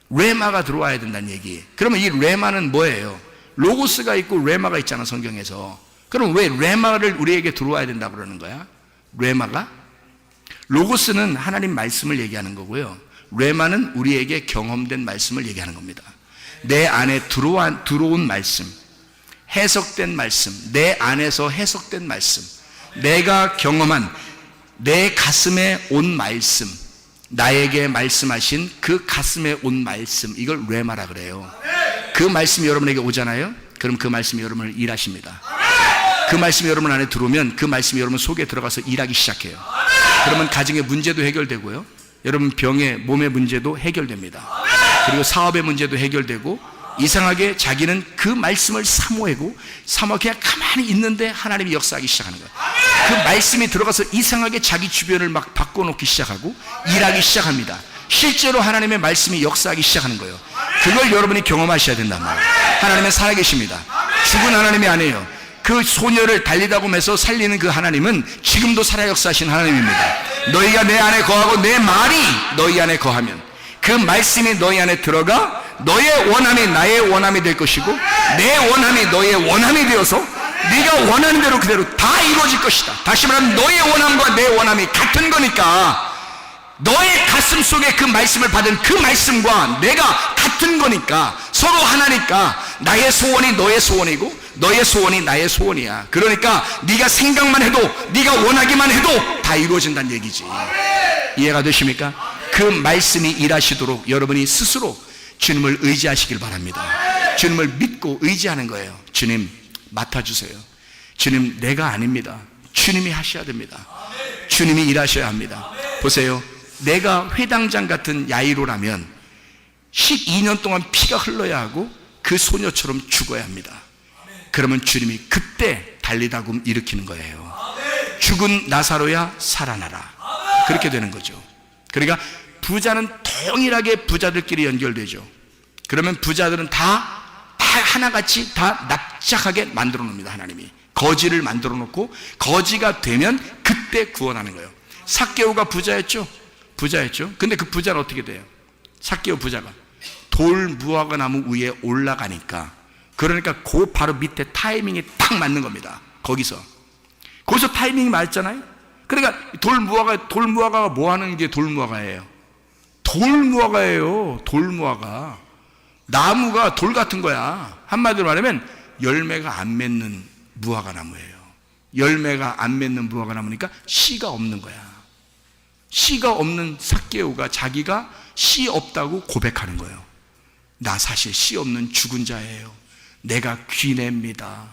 레마가 들어와야 된다는 얘기. 그러면 이 레마는 뭐예요? 로고스가 있고 레마가 있잖아, 성경에서. 그럼 왜 레마를 우리에게 들어와야 된다고 그러는 거야? 레마가? 로고스는 하나님 말씀을 얘기하는 거고요, 레마는 우리에게 경험된 말씀을 얘기하는 겁니다. 내 안에 들어온 말씀, 해석된 말씀, 내 안에서 해석된 말씀, 내가 경험한 내 가슴에 온 말씀, 나에게 말씀하신 그 가슴에 온 말씀, 이걸 레마라 그래요. 그 말씀이 여러분에게 오잖아요. 그럼 그 말씀이 여러분을 일하십니다. 그 말씀이 여러분 안에 들어오면 그 말씀이 여러분 속에 들어가서 일하기 시작해요. 그러면 가정의 문제도 해결되고요, 여러분 몸의 문제도 해결됩니다. 그리고 사업의 문제도 해결되고, 이상하게 자기는 그 말씀을 사모하고 그냥 가만히 있는데 하나님이 역사하기 시작하는 거예요. 그 말씀이 들어가서 이상하게 자기 주변을 막 바꿔놓기 시작하고 일하기 시작합니다. 실제로 하나님의 말씀이 역사하기 시작하는 거예요. 그걸 여러분이 경험하셔야 된단 말이에요. 하나님은 살아계십니다. 죽은 하나님이 아니에요. 그 소녀를 달리다 보면서 살리는 그 하나님은 지금도 살아 역사하신 하나님입니다. 너희가 내 안에 거하고 내 말이 너희 안에 거하면, 그 말씀이 너희 안에 들어가 너의 원함이 나의 원함이 될 것이고 내 원함이 너의 원함이 되어서 네가 원하는 대로 그대로 다 이루어질 것이다. 다시 말하면 너의 원함과 내 원함이 같은 거니까, 너의 가슴 속에 그 말씀을 받은 그 말씀과 내가 같은 거니까, 서로 하나니까 나의 소원이 너의 소원이고 너의 소원이 나의 소원이야. 그러니까 네가 생각만 해도, 네가 원하기만 해도 다 이루어진다는 얘기지. 이해가 되십니까? 그 말씀이 일하시도록 여러분이 스스로 주님을 의지하시길 바랍니다. 주님을 믿고 의지하는 거예요. 주님 맡아주세요. 주님 내가 아닙니다. 주님이 하셔야 됩니다. 주님이 일하셔야 합니다. 보세요. 내가 회당장 같은 야이로라면 12년 동안 피가 흘러야 하고 그 소녀처럼 죽어야 합니다. 그러면 주님이 그때 달리다금 일으키는 거예요. 죽은 나사로야 살아나라. 그렇게 되는 거죠. 그러니까 부자는 동일하게 부자들끼리 연결되죠. 그러면 부자들은 다 하나같이 다 납작하게 만들어 놓습니다. 하나님이 거지를 만들어 놓고 거지가 되면 그때 구원하는 거예요. 삭개오가 부자였죠. 근데 그 부자는 어떻게 돼요? 삭개오 부자가 돌 무화과 나무 위에 올라가니까, 그러니까 그 바로 밑에 타이밍이 딱 맞는 겁니다. 거기서 타이밍이 맞잖아요. 그러니까 돌무화과가 뭐 하는 게 돌무화과예요? 돌무화과. 나무가 돌 같은 거야. 한마디로 말하면 열매가 안 맺는 무화과 나무예요. 열매가 안 맺는 무화과 나무니까 씨가 없는 거야. 씨가 없는 삭개오가 자기가 씨 없다고 고백하는 거예요. 나 사실 씨 없는 죽은 자예요. 내가 귀냅니다.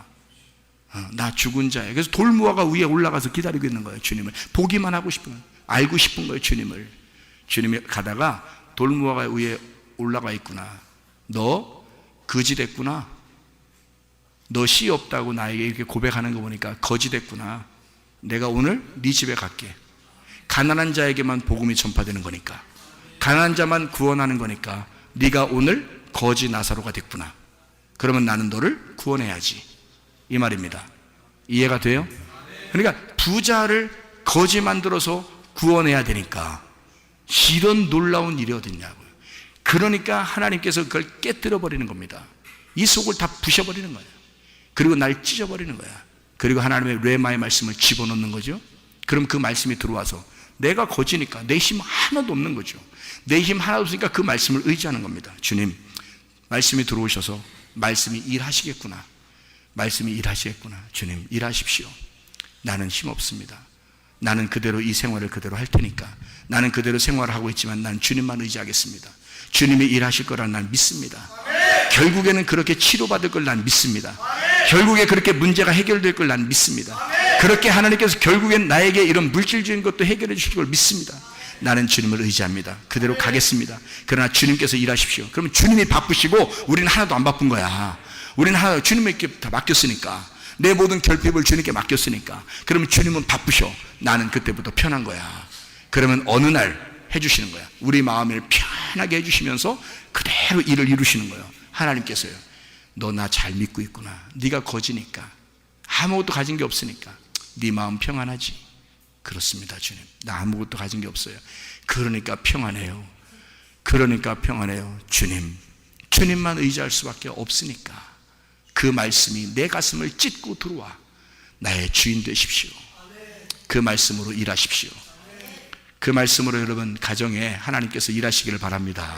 나 죽은 자예요. 그래서 돌무화과 위에 올라가서 기다리고 있는 거예요. 주님을 보기만 하고 싶은 거예요. 알고 싶은 거예요. 주님이 가다가 돌무화과 위에 올라가 있구나. 너 거지 됐구나. 너 씨 없다고 나에게 이렇게 고백하는 거 보니까 거지 됐구나. 내가 오늘 네 집에 갈게. 가난한 자에게만 복음이 전파되는 거니까, 가난한 자만 구원하는 거니까 네가 오늘 거지 나사로가 됐구나. 그러면 나는 너를 구원해야지, 이 말입니다. 이해가 돼요? 그러니까 부자를 거지 만들어서 구원해야 되니까 이런 놀라운 일이 어딨냐고요. 그러니까 하나님께서 그걸 깨뜨려 버리는 겁니다. 이 속을 다 부셔버리는 거예요. 그리고 날 찢어버리는 거야. 그리고 하나님의 레마의 말씀을 집어넣는 거죠. 그럼 그 말씀이 들어와서 내가 거지니까 내 힘 하나도 없는 거죠. 내 힘 하나도 없으니까 그 말씀을 의지하는 겁니다. 주님, 말씀이 들어오셔서 말씀이 일하시겠구나. 주님 일하십시오. 나는 힘 없습니다. 나는 그대로 이 생활을 그대로 할 테니까, 나는 그대로 생활을 하고 있지만 난 주님만 의지하겠습니다. 주님이 일하실 거란 난 믿습니다. 결국에는 그렇게 치료받을 걸 난 믿습니다. 결국에 그렇게 문제가 해결될 걸 난 믿습니다. 그렇게 하나님께서 결국엔 나에게 이런 물질적인 것도 해결해 주실 걸 믿습니다. 나는 주님을 의지합니다. 그대로 가겠습니다. 그러나 주님께서 일하십시오. 그러면 주님이 바쁘시고 우리는 하나도 안 바쁜 거야. 우리는 하나 주님께 다 맡겼으니까, 내 모든 결핍을 주님께 맡겼으니까, 그러면 주님은 바쁘셔. 나는 그때부터 편한 거야. 그러면 어느 날 해주시는 거야. 우리 마음을 편하게 해주시면서 그대로 일을 이루시는 거예요. 하나님께서요. 너 나 잘 믿고 있구나. 네가 거지니까, 아무것도 가진 게 없으니까 네 마음 평안하지? 그렇습니다. 주님, 나 아무것도 가진 게 없어요. 그러니까 평안해요. 주님만 의지할 수밖에 없으니까 그 말씀이 내 가슴을 찢고 들어와. 나의 주인 되십시오. 그 말씀으로 일하십시오. 그 말씀으로 여러분 가정에 하나님께서 일하시기를 바랍니다.